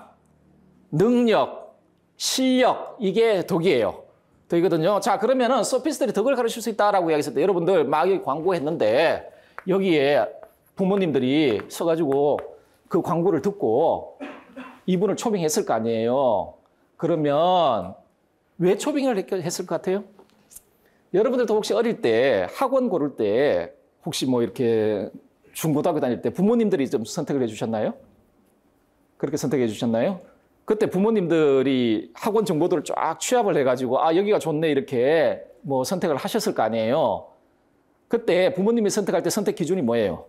능력, 실력. 이게 덕이에요. 덕이거든요. 자, 그러면은 소피스트들이 덕을 가르칠 수 있다라고 이야기했을 때 여러분들 막 여기 광고했는데 여기에 부모님들이 서가지고 그 광고를 듣고 이분을 초빙했을 거 아니에요. 그러면 왜 초빙을 했을 것 같아요? 여러분들도 혹시 어릴 때 학원 고를 때 혹시 뭐 이렇게 중고등학교 다닐 때 부모님들이 좀 선택을 해주셨나요? 그렇게 선택해 주셨나요? 그때 부모님들이 학원 정보들을 쫙 취합을 해가지고 여기가 좋네 이렇게 뭐 선택을 하셨을 거 아니에요. 그때 부모님이 선택할 때 선택 기준이 뭐예요?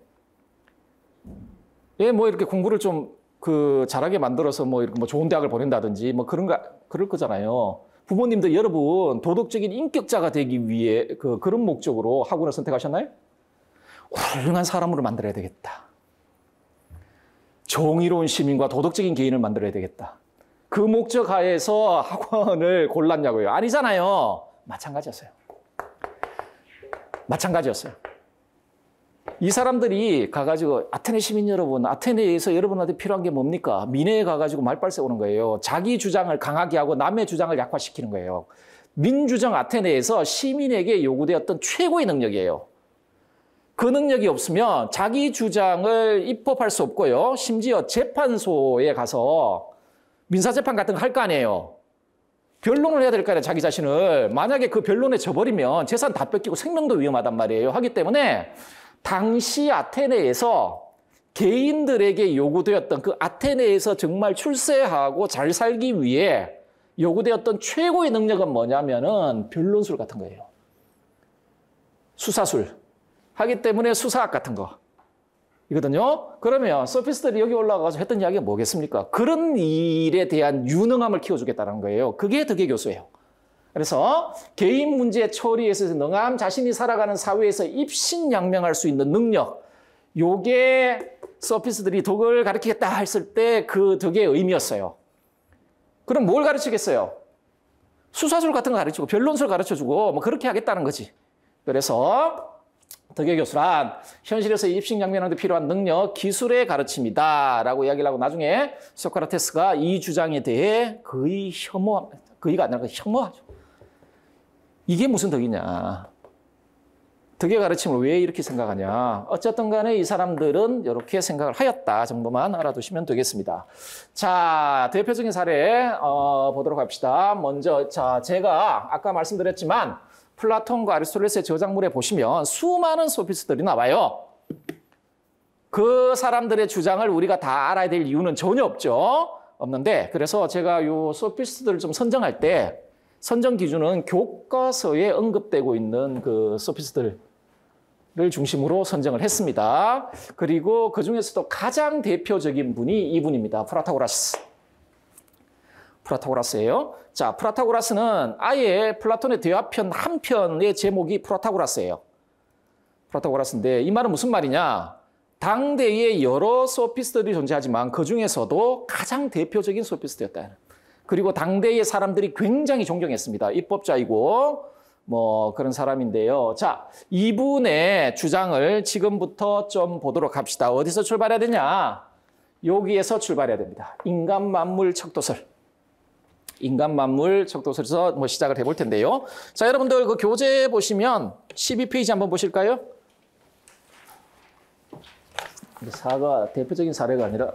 뭐 이렇게 공부를 좀 잘하게 만들어서 뭐 이렇게 뭐 좋은 대학을 보낸다든지 뭐 그럴 거잖아요. 부모님들 여러분 도덕적인 인격자가 되기 위해 그런 목적으로 학원을 선택하셨나요? 훌륭한 사람으로 만들어야 되겠다. 정의로운 시민과 도덕적인 개인을 만들어야 되겠다. 그 목적 하에서 학원을 골랐냐고요? 아니잖아요. 마찬가지였어요. 마찬가지였어요. 이 사람들이 가가지고 아테네 시민 여러분, 아테네에서 여러분한테 필요한 게 뭡니까? 미네에 가가지고 말빨 세우는 거예요. 자기 주장을 강하게 하고 남의 주장을 약화시키는 거예요. 민주정 아테네에서 시민에게 요구되었던 최고의 능력이에요. 그 능력이 없으면 자기 주장을 입법할 수 없고요. 심지어 재판소에 가서 민사재판 같은 거 할 거 아니에요. 변론을 해야 될 거 아니에요, 자기 자신을. 만약에 그 변론에 져버리면 재산 다 뺏기고 생명도 위험하단 말이에요. 하기 때문에 당시 아테네에서 개인들에게 요구되었던 그 아테네에서 정말 출세하고 잘 살기 위해 요구되었던 최고의 능력은 뭐냐면은 변론술 같은 거예요. 수사술. 하기 때문에 수사학 같은 거. 이거든요. 그러면 소피스트들이 여기 올라가서 했던 이야기가 뭐겠습니까? 그런 일에 대한 유능함을 키워주겠다는 거예요. 그게 덕의 교수예요. 그래서 개인 문제 처리에 있어서 능함, 자신이 살아가는 사회에서 입신양명할 수 있는 능력, 요게 소피스트들이 덕을 가르치겠다 했을 때 그 덕의 의미였어요. 그럼 뭘 가르치겠어요? 수사술 같은 거 가르치고 변론술 가르쳐주고 뭐 그렇게 하겠다는 거지. 그래서 덕의 교수란 현실에서 입신양면하는 데 필요한 능력, 기술의 가르침이다 라고 이야기를 하고 나중에 소크라테스가 이 주장에 대해 거의 거의가 아니라 혐오하죠. 이게 무슨 덕이냐. 덕의 가르침을 왜 이렇게 생각하냐. 어쨌든 간에 이 사람들은 이렇게 생각을 하였다 정도만 알아두시면 되겠습니다. 자, 대표적인 사례 보도록 합시다. 먼저 제가 아까 말씀드렸지만 플라톤과 아리스토텔레스의 저작물에 보시면 수많은 소피스트들이 나와요. 그 사람들의 주장을 우리가 다 알아야 될 이유는 전혀 없죠. 없는데 그래서 제가 이 소피스트들을 좀 선정할 때 선정 기준은 교과서에 언급되고 있는 그 소피스트들을 중심으로 선정을 했습니다. 그리고 그 중에서도 가장 대표적인 분이 이분입니다. 프라타고라스예요. 자, 프라타고라스는 아예 플라톤의 대화편 한 편의 제목이 프라타고라스예요. 프라타고라스인데 이 말은 무슨 말이냐? 당대에 여러 소피스트들이 존재하지만 그 중에서도 가장 대표적인 소피스트였다. 그리고 당대의 사람들이 굉장히 존경했습니다. 입법자이고 뭐 그런 사람인데요. 자, 이분의 주장을 지금부터 좀 보도록 합시다. 어디서 출발해야 되냐? 여기에서 출발해야 됩니다. 인간 만물 척도설. 인간 만물 척도설에서 뭐 시작을 해볼 텐데요. 자, 여러분들 그 교재 보시면 12페이지 한번 보실까요? 사가 대표적인 사례가 아니라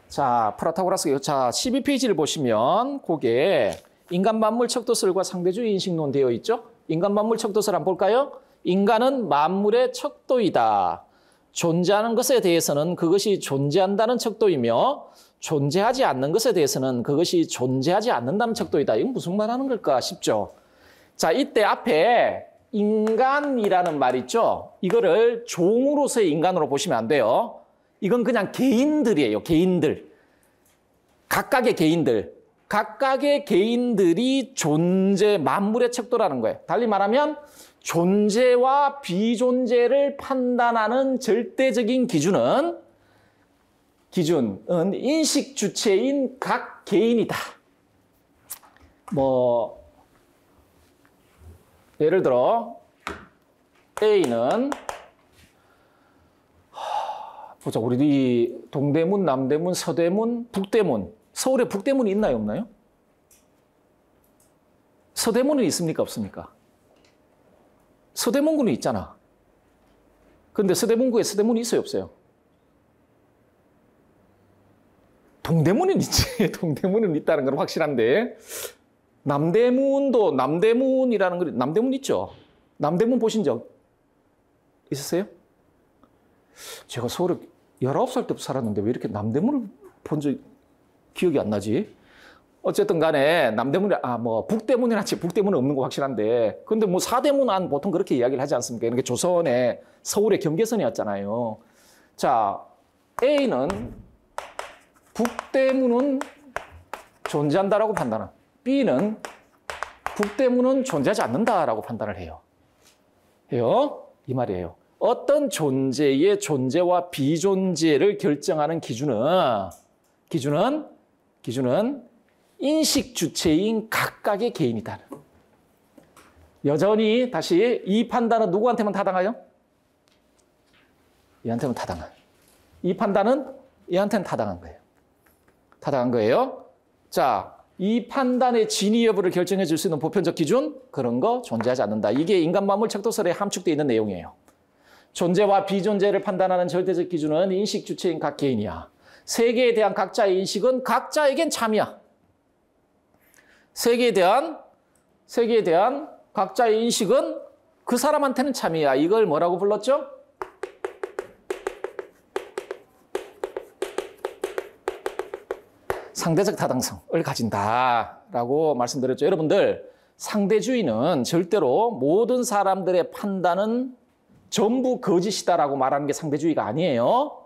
자, 프라타고라스 자 12페이지를 보시면 거기에 인간 만물 척도설과 상대주의 인식론 되어 있죠? 인간 만물 척도설 한번 볼까요? 인간은 만물의 척도이다. 존재하는 것에 대해서는 그것이 존재한다는 척도이며 존재하지 않는 것에 대해서는 그것이 존재하지 않는다는 척도이다. 이건 무슨 말 하는 걸까 싶죠? 자, 이때 앞에 인간이라는 말 있죠? 이거를 종으로서의 인간으로 보시면 안 돼요. 이건 그냥 개인들이에요. 개인들. 각각의 개인들. 각각의 개인들이 존재, 만물의 척도라는 거예요. 달리 말하면 존재와 비존재를 판단하는 절대적인 기준은 인식 주체인 각 개인이다. 뭐 예를 들어 A는 보자, 우리 동대문, 남대문, 서대문, 북대문. 서울에 북대문이 있나요, 없나요? 서대문은 있습니까, 없습니까? 서대문구는 있잖아. 근데 서대문구에 서대문이 있어요, 없어요? 동대문은 있지. 동대문은 있다는 건 확실한데. 남대문도, 남대문이라는 거, 남대문 있죠? 남대문 보신 적 있으세요? 제가 서울에 19살 때부터 살았는데 왜 이렇게 남대문을 본 적 기억이 안 나지? 어쨌든 간에 남대문이, 뭐 북대문이나 북대문은 없는 거 확실한데 근데 뭐 사대문 안 보통 그렇게 이야기를 하지 않습니까? 이게 조선의 서울의 경계선이었잖아요. 자, A는 북대문은 존재한다라고 판단한, B는 북대문은 존재하지 않는다라고 판단을 해요. 이 말이에요. 어떤 존재의 존재와 비존재를 결정하는 기준은 인식 주체인 각각의 개인이다. 여전히 다시 이 판단은 누구한테만 타당해요? 얘한테만 타당한. 이 판단은 얘한테는 타당한 거예요. 타당한 거예요. 자, 이 판단의 진위 여부를 결정해 줄 수 있는 보편적 기준? 그런 거 존재하지 않는다. 이게 인간만물 척도설에 함축되어 있는 내용이에요. 존재와 비존재를 판단하는 절대적 기준은 인식 주체인 각 개인이야. 세계에 대한 각자의 인식은 각자에겐 참이야. 세계에 대한 각자의 인식은 그 사람한테는 참이야. 이걸 뭐라고 불렀죠? 상대적 타당성을 가진다라고 말씀드렸죠. 여러분들, 상대주의는 절대로 모든 사람들의 판단은 전부 거짓이다라고 말하는 게 상대주의가 아니에요.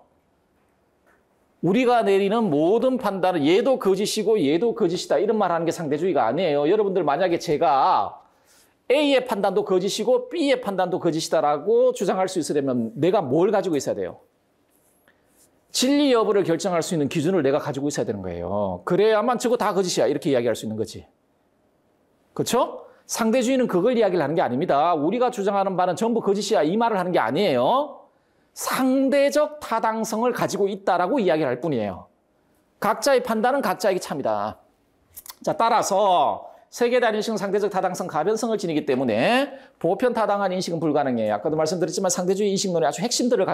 우리가 내리는 모든 판단은 얘도 거짓이고 얘도 거짓이다 이런 말 하는 게 상대주의가 아니에요. 여러분들 만약에 제가 A의 판단도 거짓이고 B의 판단도 거짓이다라고 주장할 수 있으려면 내가 뭘 가지고 있어야 돼요? 진리 여부를 결정할 수 있는 기준을 내가 가지고 있어야 되는 거예요. 그래야만 저거 다 거짓이야 이렇게 이야기할 수 있는 거지. 그렇죠? 상대주의는 그걸 이야기를 하는 게 아닙니다. 우리가 주장하는 바는 전부 거짓이야 이 말을 하는 게 아니에요. 상대적 타당성을 가지고 있다라고 이야기를 할 뿐이에요. 각자의 판단은 각자에게 참이다. 자, 따라서 세계에 대한 인식은 상대적 타당성, 가변성을 지니기 때문에 보편 타당한 인식은 불가능해요. 아까도 말씀드렸지만 상대주의 인식론의 아주 핵심들을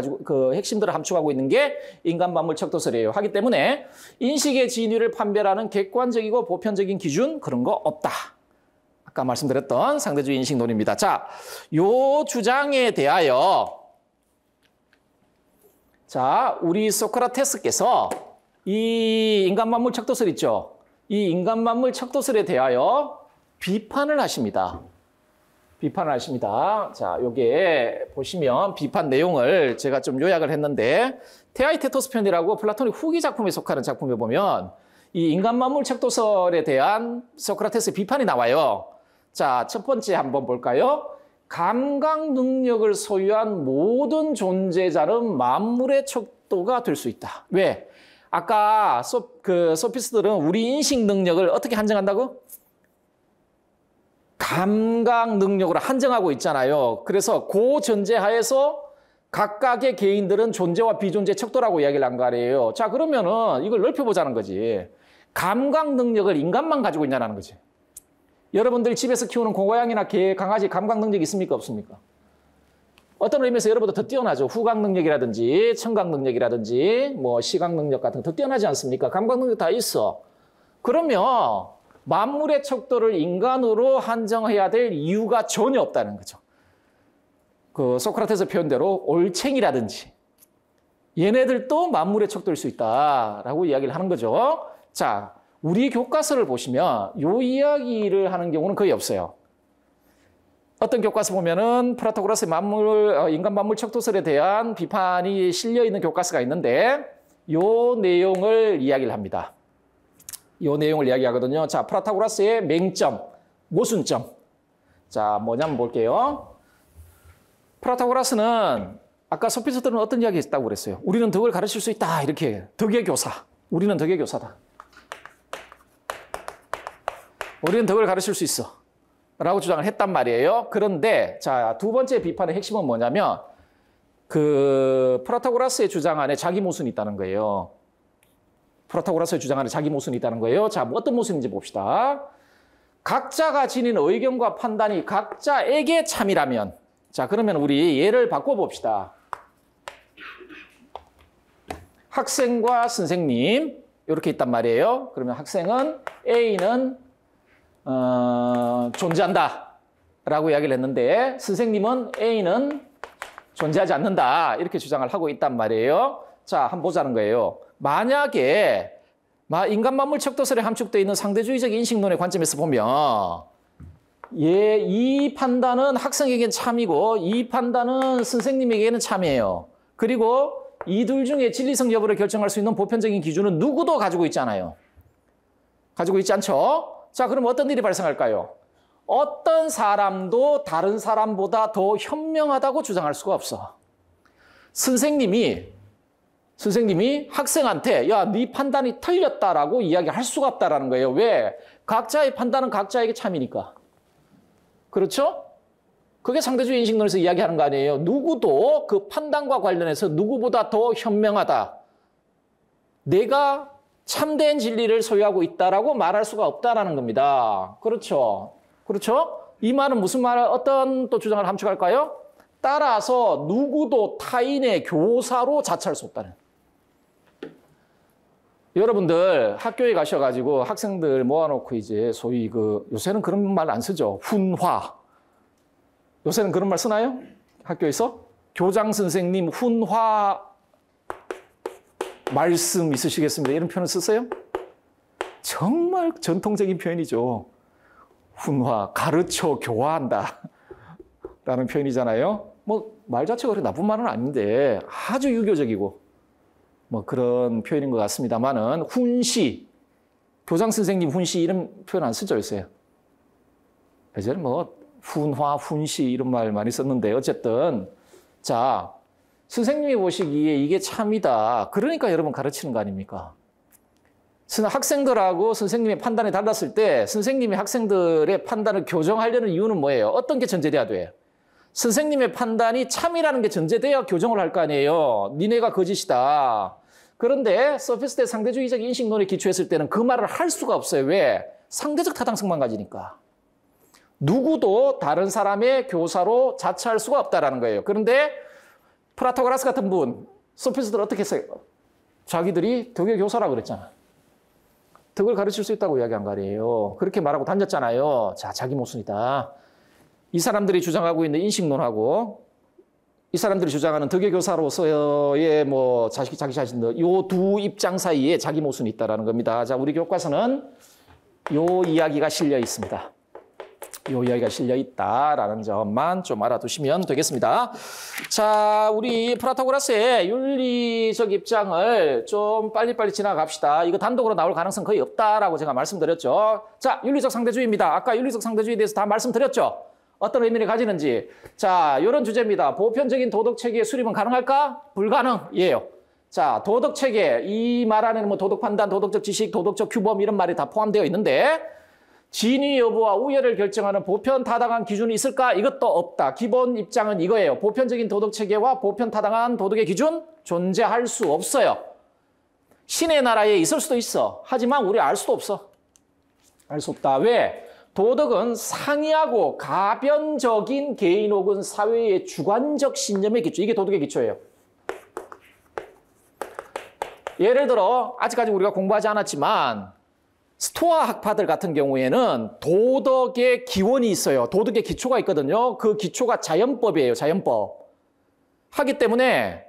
함축하고 있는 게 인간 만물 척도설이에요. 하기 때문에 인식의 진위를 판별하는 객관적이고 보편적인 기준 그런 거 없다. 아까 말씀드렸던 상대주의 인식론입니다. 자, 요 주장에 대하여 우리 소크라테스께서 이 인간 만물 척도설 있죠? 이 인간 만물 척도설에 대하여 비판을 하십니다. 자, 요게 보시면 비판 내용을 제가 좀 요약을 했는데 테아이테토스 편이라고 플라톤의 후기 작품에 속하는 작품에 보면 이 인간 만물 척도설에 대한 소크라테스의 비판이 나와요. 자, 첫 번째 한번 볼까요? 감각 능력을 소유한 모든 존재자는 만물의 척도가 될 수 있다. 왜? 아까 소피스트들은 우리 인식 능력을 어떻게 한정한다고? 감각 능력으로 한정하고 있잖아요. 그래서 그 전제하에서 각각의 개인들은 존재와 비존재 척도라고 이야기를 한 거 아니에요. 자, 그러면은 이걸 넓혀보자는 거지. 감각 능력을 인간만 가지고 있냐는 거지. 여러분들이 집에서 키우는 고양이나 개, 강아지 감각 능력이 있습니까? 없습니까? 어떤 의미에서 여러분보다 더 뛰어나죠. 후각 능력이라든지 청각 능력이라든지 뭐 시각 능력 같은 거 더 뛰어나지 않습니까? 감각 능력 다 있어. 그러면 만물의 척도를 인간으로 한정해야 될 이유가 전혀 없다는 거죠. 그 소크라테스 표현대로 올챙이라든지 얘네들도 만물의 척도일 수 있다라고 이야기를 하는 거죠. 자, 우리 교과서를 보시면 이 이야기를 하는 경우는 거의 없어요. 어떤 교과서 보면은 프라토고라스의 인간 만물 척도설에 대한 비판이 실려 있는 교과서가 있는데 이 내용을 이야기를 합니다. 이 내용을 이야기하거든요. 자, 프라토고라스의 맹점, 모순점. 자, 뭐냐면 볼게요. 프라토고라스는 아까 소피스트들은 어떤 이야기 했다고 그랬어요? 우리는 덕을 가르칠 수 있다. 이렇게 덕의 교사. 우리는 덕의 교사다. 우리는 덕을 가르칠 수 있어. 라고 주장을 했단 말이에요. 그런데 자, 두 번째 비판의 핵심은 뭐냐면 프라토고라스의 주장 안에 자기 모순이 있다는 거예요. 프라토고라스의 주장 안에 자기 모순이 있다는 거예요. 자, 뭐 어떤 모순인지 봅시다. 각자가 지닌 의견과 판단이 각자에게 참이라면 자, 그러면 우리 예를 바꿔봅시다. 학생과 선생님 이렇게 있단 말이에요. 그러면 학생은 A는 존재한다 라고 이야기를 했는데 선생님은 A는 존재하지 않는다 이렇게 주장을 하고 있단 말이에요. 자, 한번 보자는 거예요. 만약에 인간 만물 척도설에 함축되어 있는 상대주의적 인식론의 관점에서 보면 이 판단은 학생에게는 참이고 이 판단은 선생님에게는 참이에요. 그리고 이 둘 중에 진리성 여부를 결정할 수 있는 보편적인 기준은 누구도 가지고 있지 않아요. 가지고 있지 않죠? 자, 그럼 어떤 일이 발생할까요? 어떤 사람도 다른 사람보다 더 현명하다고 주장할 수가 없어. 선생님이 학생한테 야, 네 판단이 틀렸다라고 이야기할 수가 없다라는 거예요. 왜? 각자의 판단은 각자에게 참이니까. 그렇죠? 그게 상대주의 인식론에서 이야기하는 거 아니에요. 누구도 그 판단과 관련해서 누구보다 더 현명하다. 내가 참된 진리를 소유하고 있다라고 말할 수가 없다라는 겁니다. 그렇죠? 그렇죠? 이 말은 무슨 말을 어떤 또 주장을 함축할까요? 따라서 누구도 타인의 교사로 자처할 수 없다는. 여러분들 학교에 가셔가지고 학생들 모아놓고 이제 소위 요새는 그런 말 안 쓰죠. 훈화. 요새는 그런 말 쓰나요? 학교에서? 교장 선생님 훈화 말씀 있으시겠습니다. 이런 표현 쓰세요? 정말 전통적인 표현이죠. 훈화, 가르쳐 교화한다 라는 표현이잖아요. 말 자체가 그렇게 나쁜 말은 아닌데 아주 유교적이고 그런 표현인 것 같습니다만은 훈시, 교장 선생님 훈시 이런 표현 안 쓰죠, 요새. 예전에 훈화, 훈시 이런 말 많이 썼는데 어쨌든 자, 선생님이 보시기에 이게 참이다. 그러니까 여러분 가르치는 거 아닙니까? 학생들하고 선생님의 판단이 달랐을 때 선생님이 학생들의 판단을 교정하려는 이유는 뭐예요? 어떤 게 전제돼야 돼요? 선생님의 판단이 참이라는 게 전제돼야 교정을 할 거 아니에요. 니네가 거짓이다. 그런데 소피스트의 상대주의적 인식론에 기초했을 때는 그 말을 할 수가 없어요. 왜? 상대적 타당성만 가지니까. 누구도 다른 사람의 교사로 자처할 수가 없다는 거예요. 그런데 프라토고라스 같은 분, 소피스트들 어떻게 했어요? 자기들이 덕의 교사라고 그랬잖아. 덕을 가르칠 수 있다고 이야기한 거 아니에요. 그렇게 말하고 다녔잖아요. 자, 자기 모순이다. 이 사람들이 주장하고 있는 인식론하고 이 사람들이 주장하는 덕의 교사로서의 자기 자신들 이 두 입장 사이에 자기 모순이 있다는 겁니다. 자, 우리 교과서는 이 이야기가 실려 있습니다. 이 이야기가 실려 있다라는 점만 좀 알아두시면 되겠습니다. 자, 우리 프라토고라스의 윤리적 입장을 좀 빨리빨리 지나갑시다. 이거 단독으로 나올 가능성 거의 없다라고 제가 말씀드렸죠. 자, 윤리적 상대주의입니다. 아까 윤리적 상대주의에 대해서 다 말씀드렸죠. 어떤 의미를 가지는지. 자, 이런 주제입니다. 보편적인 도덕체계의 수립은 가능할까? 불가능이에요. 자, 도덕체계, 이 말 안에는 도덕 판단, 도덕적 지식, 도덕적 규범 이런 말이 다 포함되어 있는데 진위 여부와 우열을 결정하는 보편 타당한 기준이 있을까? 이것도 없다. 기본 입장은 이거예요. 보편적인 도덕체계와 보편 타당한 도덕의 기준 존재할 수 없어요. 신의 나라에 있을 수도 있어. 하지만 우리 알 수도 없어. 알 수 없다. 왜? 도덕은 상이하고 가변적인 개인 혹은 사회의 주관적 신념의 기초. 이게 도덕의 기초예요. 예를 들어 아직까지 우리가 공부하지 않았지만 스토아 학파들 같은 경우에는 도덕의 기원이 있어요. 도덕의 기초가 있거든요. 그 기초가 자연법이에요. 자연법. 하기 때문에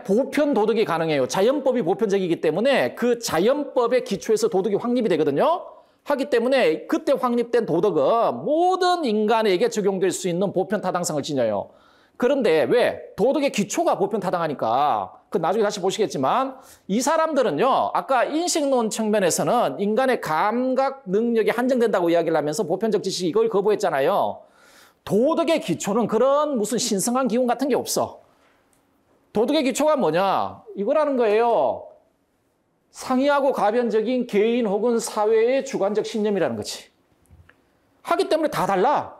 보편 도덕이 가능해요. 자연법이 보편적이기 때문에 그 자연법의 기초에서 도덕이 확립이 되거든요. 하기 때문에 그때 확립된 도덕은 모든 인간에게 적용될 수 있는 보편 타당성을 지녀요. 그런데 왜? 도덕의 기초가 보편 타당하니까. 그 나중에 다시 보시겠지만 이 사람들은요. 아까 인식론 측면에서는 인간의 감각 능력이 한정된다고 이야기를 하면서 보편적 지식 이걸 거부했잖아요. 도덕의 기초는 그런 무슨 신성한 기운 같은 게 없어. 도덕의 기초가 뭐냐? 이거라는 거예요. 상이하고 가변적인 개인 혹은 사회의 주관적 신념이라는 거지. 하기 때문에 다 달라.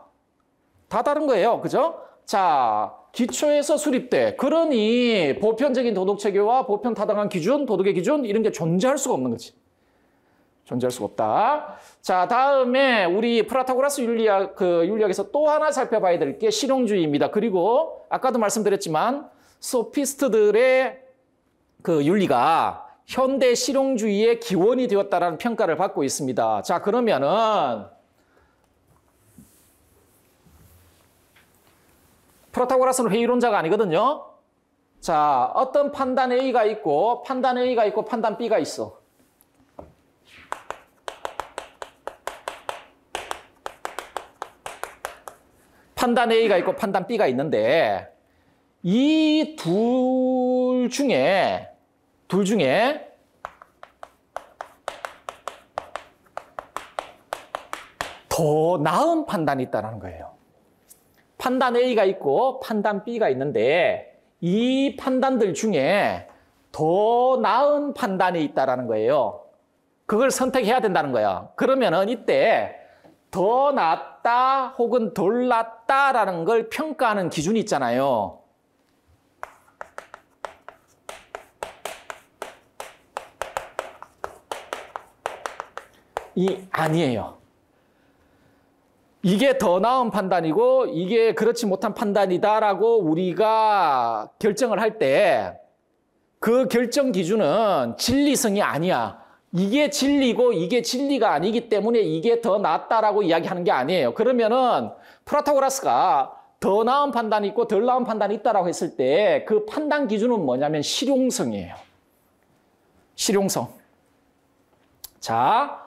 다 다른 거예요. 그죠? 자, 기초에서 수립돼. 그러니 보편적인 도덕체계와 보편 타당한 기준, 도덕의 기준 이런 게 존재할 수가 없는 거지. 존재할 수가 없다. 자, 다음에 우리 프라토고라스 윤리학에서 또 하나 살펴봐야 될 게 실용주의입니다. 그리고 아까도 말씀드렸지만 소피스트들의 그 윤리가 현대 실용주의의 기원이 되었다라는 평가를 받고 있습니다. 자, 그러면은 프라토고라스는 회의론자가 아니거든요. 자, 어떤 판단 A가 있고 판단 A가 있고 판단 B가 있어. 판단 A가 있고 판단 B가 있는데 이 둘 중에 더 나은 판단이 있다는 거예요. 판단 A가 있고 판단 B가 있는데 이 판단들 중에 더 나은 판단이 있다라는 거예요. 그걸 선택해야 된다는 거야. 그러면은 이때 더 낫다 혹은 덜 낫다라는 걸 평가하는 기준이 있잖아요. 아니에요. 이게 더 나은 판단이고 이게 그렇지 못한 판단이다라고 우리가 결정을 할 때 그 결정 기준은 진리성이 아니야. 이게 진리고 이게 진리가 아니기 때문에 이게 더 낫다라고 이야기하는 게 아니에요. 그러면은 프라타고라스가 더 나은 판단이 있고 덜 나은 판단이 있다라고 했을 때 그 판단 기준은 뭐냐면 실용성이에요. 실용성. 자,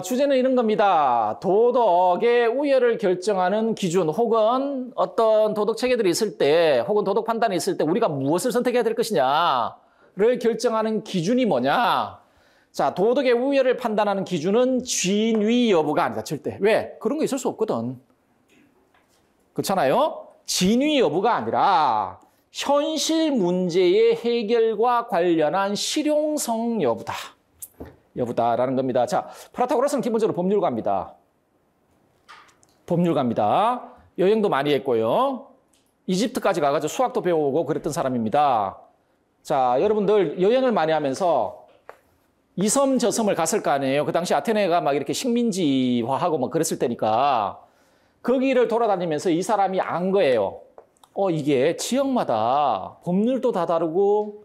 주제는 이런 겁니다. 도덕의 우열을 결정하는 기준 혹은 어떤 도덕 체계들이 있을 때 혹은 도덕 판단이 있을 때 우리가 무엇을 선택해야 될 것이냐를 결정하는 기준이 뭐냐. 자, 도덕의 우열을 판단하는 기준은 진위 여부가 아니다. 절대. 왜? 그런 거 있을 수 없거든. 그렇잖아요? 진위 여부가 아니라 현실 문제의 해결과 관련한 실용성 여부다라는 겁니다. 자, 프라타고라스는 기본적으로 법률가입니다. 법률가입니다. 여행도 많이 했고요. 이집트까지 가가지고 수학도 배워오고 그랬던 사람입니다. 자, 여러분들 여행을 많이 하면서 이 섬 저 섬을 갔을 거 아니에요. 그 당시 아테네가 막 이렇게 식민지화하고 막 그랬을 때니까 거기를 돌아다니면서 이 사람이 안 거예요. 이게 지역마다 법률도 다 다르고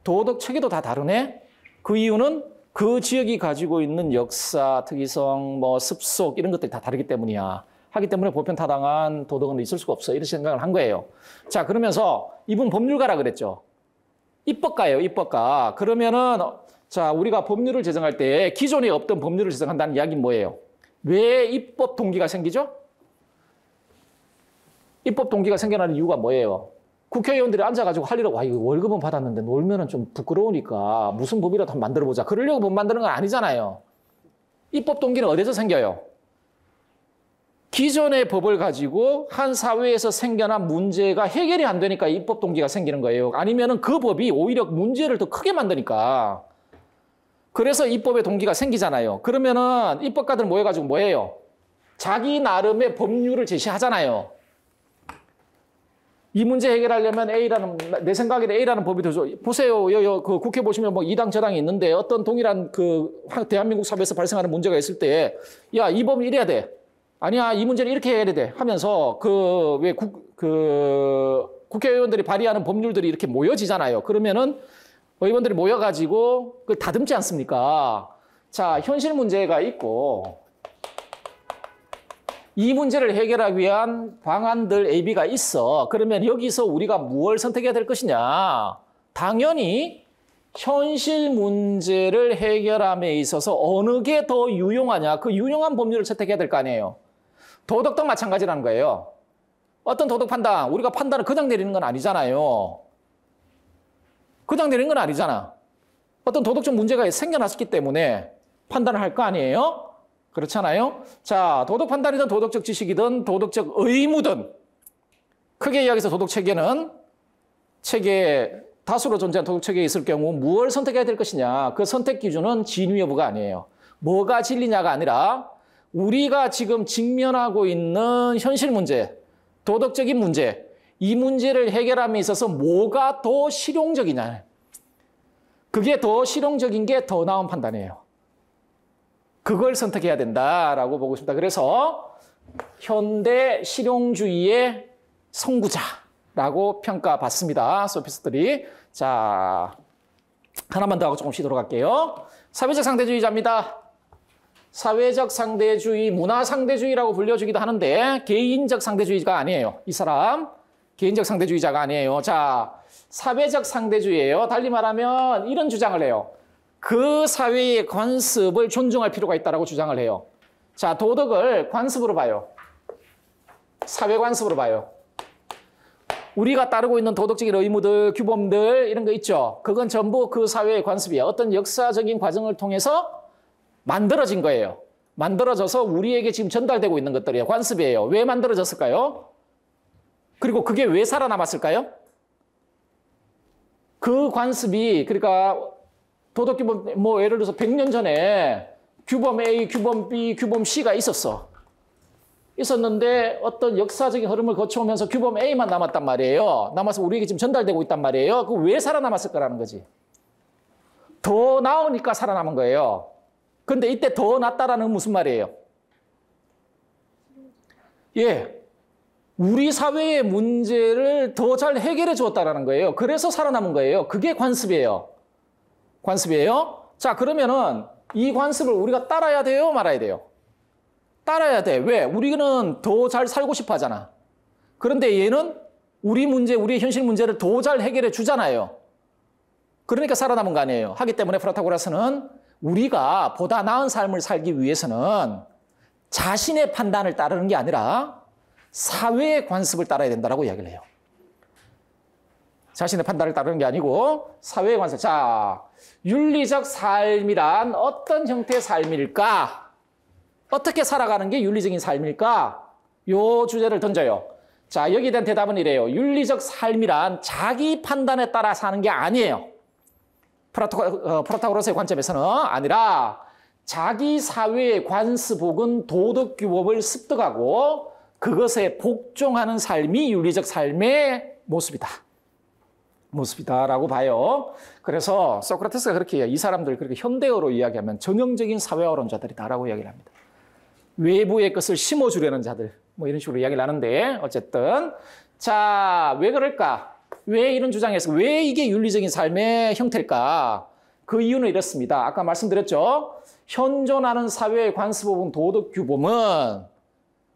도덕 체계도 다 다르네? 그 이유는 그 지역이 가지고 있는 역사, 특이성, 습속 이런 것들이 다 다르기 때문이야. 하기 때문에 보편타당한 도덕은 있을 수가 없어. 이런 생각을 한 거예요. 자, 그러면서 이분 법률가라 그랬죠. 입법가예요, 입법가. 그러면은 자, 우리가 법률을 제정할 때 기존에 없던 법률을 제정한다는 이야기는 뭐예요? 왜 입법 동기가 생기죠? 입법 동기가 생겨나는 이유가 뭐예요? 국회의원들이 앉아가지고 할 일을 이거 월급은 받았는데 놀면은 좀 부끄러우니까 무슨 법이라도 한번 만들어보자. 그러려고 법 만드는 건 아니잖아요. 입법 동기는 어디서 생겨요? 기존의 법을 가지고 한 사회에서 생겨난 문제가 해결이 안 되니까 입법 동기가 생기는 거예요. 아니면은 그 법이 오히려 문제를 더 크게 만드니까. 그래서 입법의 동기가 생기잖아요. 그러면은 입법가들 모여가지고 뭐 해요? 자기 나름의 법률을 제시하잖아요. 이 문제 해결하려면 내 생각에는 A라는 법이 더 좋아. 보세요. 그 국회 보시면 뭐 이 당 저 당이 있는데 어떤 동일한 그 대한민국 사회에서 발생하는 문제가 있을 때, 야, 이 법은 이래야 돼. 아니야, 이 문제는 이렇게 해야 돼. 하면서 국회의원들이 발의하는 법률들이 이렇게 모여지잖아요. 그러면은 의원들이 모여가지고 그 다듬지 않습니까? 자, 현실 문제가 있고, 이 문제를 해결하기 위한 방안들 A, B가 있어. 그러면 여기서 우리가 무엇을 선택해야 될 것이냐? 당연히 현실 문제를 해결함에 있어서 어느 게 더 유용하냐? 그 유용한 법률을 선택해야 될 거 아니에요. 도덕도 마찬가지라는 거예요. 어떤 도덕 판단, 우리가 판단을 그냥 내리는 건 아니잖아요. 그냥 내리는 건 아니잖아. 어떤 도덕적 문제가 생겨났기 때문에 판단을 할 거 아니에요? 그렇잖아요? 자, 도덕 판단이든 도덕적 지식이든 도덕적 의무든 크게 이야기해서 도덕 체계는 다수로 존재한 도덕 체계에 있을 경우 무엇을 선택해야 될 것이냐. 그 선택 기준은 진위 여부가 아니에요. 뭐가 진리냐가 아니라 우리가 지금 직면하고 있는 현실 문제, 도덕적인 문제, 이 문제를 해결함에 있어서 뭐가 더 실용적이냐. 그게 더 실용적인 게 더 나은 판단이에요. 그걸 선택해야 된다라고 보고 싶다. 그래서 현대 실용주의의 선구자라고 평가받습니다. 소피스트들이. 자, 하나만 더 하고 조금 쉬도록 할게요. 사회적 상대주의자입니다. 사회적 상대주의, 문화 상대주의라고 불려주기도 하는데 개인적 상대주의가 아니에요. 이 사람 개인적 상대주의자가 아니에요. 자, 사회적 상대주의예요. 달리 말하면 이런 주장을 해요. 그 사회의 관습을 존중할 필요가 있다고 주장을 해요. 자, 도덕을 관습으로 봐요. 사회 관습으로 봐요. 우리가 따르고 있는 도덕적인 의무들, 규범들 이런 거 있죠. 그건 전부 그 사회의 관습이야. 어떤 역사적인 과정을 통해서 만들어진 거예요. 만들어져서 우리에게 지금 전달되고 있는 것들이에요. 관습이에요. 왜 만들어졌을까요? 그리고 그게 왜 살아남았을까요? 그 관습이 그러니까 도덕규범 뭐 예를 들어서 100년 전에 규범 A, 규범 B, 규범 C가 있었는데 어떤 역사적인 흐름을 거쳐오면서 규범 A만 남았단 말이에요. 남아서 우리에게 지금 전달되고 있단 말이에요. 그 왜 살아남았을 거라는 거지. 더 나으니까 살아남은 거예요. 근데 이때 더 낫다라는 건 무슨 말이에요? 예. 우리 사회의 문제를 더 잘 해결해 주었다라는 거예요. 그래서 살아남은 거예요. 그게 관습이에요. 관습이에요. 자, 그러면은 이 관습을 우리가 따라야 돼요? 말아야 돼요? 따라야 돼. 왜? 우리는 더 잘 살고 싶어 하잖아. 그런데 얘는 우리 문제, 우리의 현실 문제를 더 잘 해결해 주잖아요. 그러니까 살아남은 거 아니에요. 하기 때문에 프라타고라스는 우리가 보다 나은 삶을 살기 위해서는 자신의 판단을 따르는 게 아니라 사회의 관습을 따라야 된다고 이야기를 해요. 자신의 판단을 따르는 게 아니고 사회의 관습. 자, 윤리적 삶이란 어떤 형태의 삶일까? 어떻게 살아가는 게 윤리적인 삶일까? 요 주제를 던져요. 자, 여기에 대한 대답은 이래요. 윤리적 삶이란 자기 판단에 따라 사는 게 아니에요. 프라타고라스의 관점에서는 아니라 자기 사회의 관습 혹은 도덕규범을 습득하고 그것에 복종하는 삶이 윤리적 삶의 모습이다라고 봐요. 그래서 소크라테스가 그렇게 해요. 이 사람들 그렇게 현대어로 이야기하면 전형적인 사회화론자들이다라고 이야기를 합니다. 외부의 것을 심어주려는 자들 뭐 이런 식으로 이야기를 하는데 어쨌든 자, 왜 그럴까? 왜 이런 주장에서 왜 이게 윤리적인 삶의 형태일까? 그 이유는 이렇습니다. 아까 말씀드렸죠. 현존하는 사회의 관습 혹은 도덕 규범은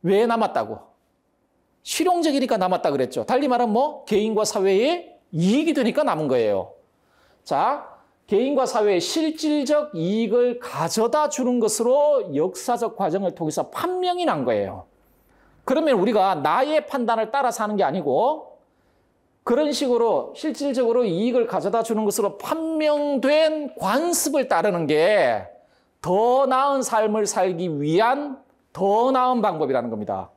왜 남았다고? 실용적이니까 남았다 그랬죠. 달리 말하면 뭐 개인과 사회에 이익이 되니까 남은 거예요. 자, 개인과 사회에 실질적 이익을 가져다 주는 것으로 역사적 과정을 통해서 판명이 난 거예요. 그러면 우리가 나의 판단을 따라 사는 게 아니고 그런 식으로 실질적으로 이익을 가져다 주는 것으로 판명된 관습을 따르는 게 더 나은 삶을 살기 위한 더 나은 방법이라는 겁니다.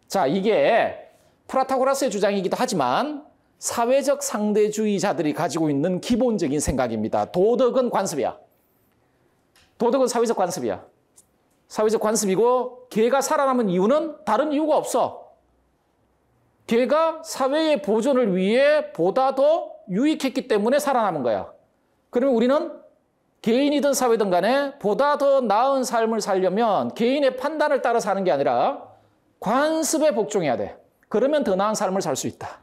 자, 이게 프라타고라스의 주장이기도 하지만 사회적 상대주의자들이 가지고 있는 기본적인 생각입니다. 도덕은 관습이야. 도덕은 사회적 관습이야. 사회적 관습이고 걔가 살아남은 이유는 다른 이유가 없어. 걔가 사회의 보존을 위해 보다 더 유익했기 때문에 살아남은 거야. 그러면 우리는 개인이든 사회든 간에 보다 더 나은 삶을 살려면 개인의 판단을 따라 사는 게 아니라 관습에 복종해야 돼. 그러면 더 나은 삶을 살 수 있다.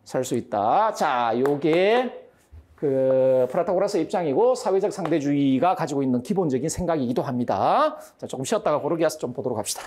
살 수 있다. 자, 요게 그 프라타고라스의 입장이고 사회적 상대주의가 가지고 있는 기본적인 생각이기도 합니다. 자, 조금 쉬었다가 고르기아스 좀 보도록 합시다.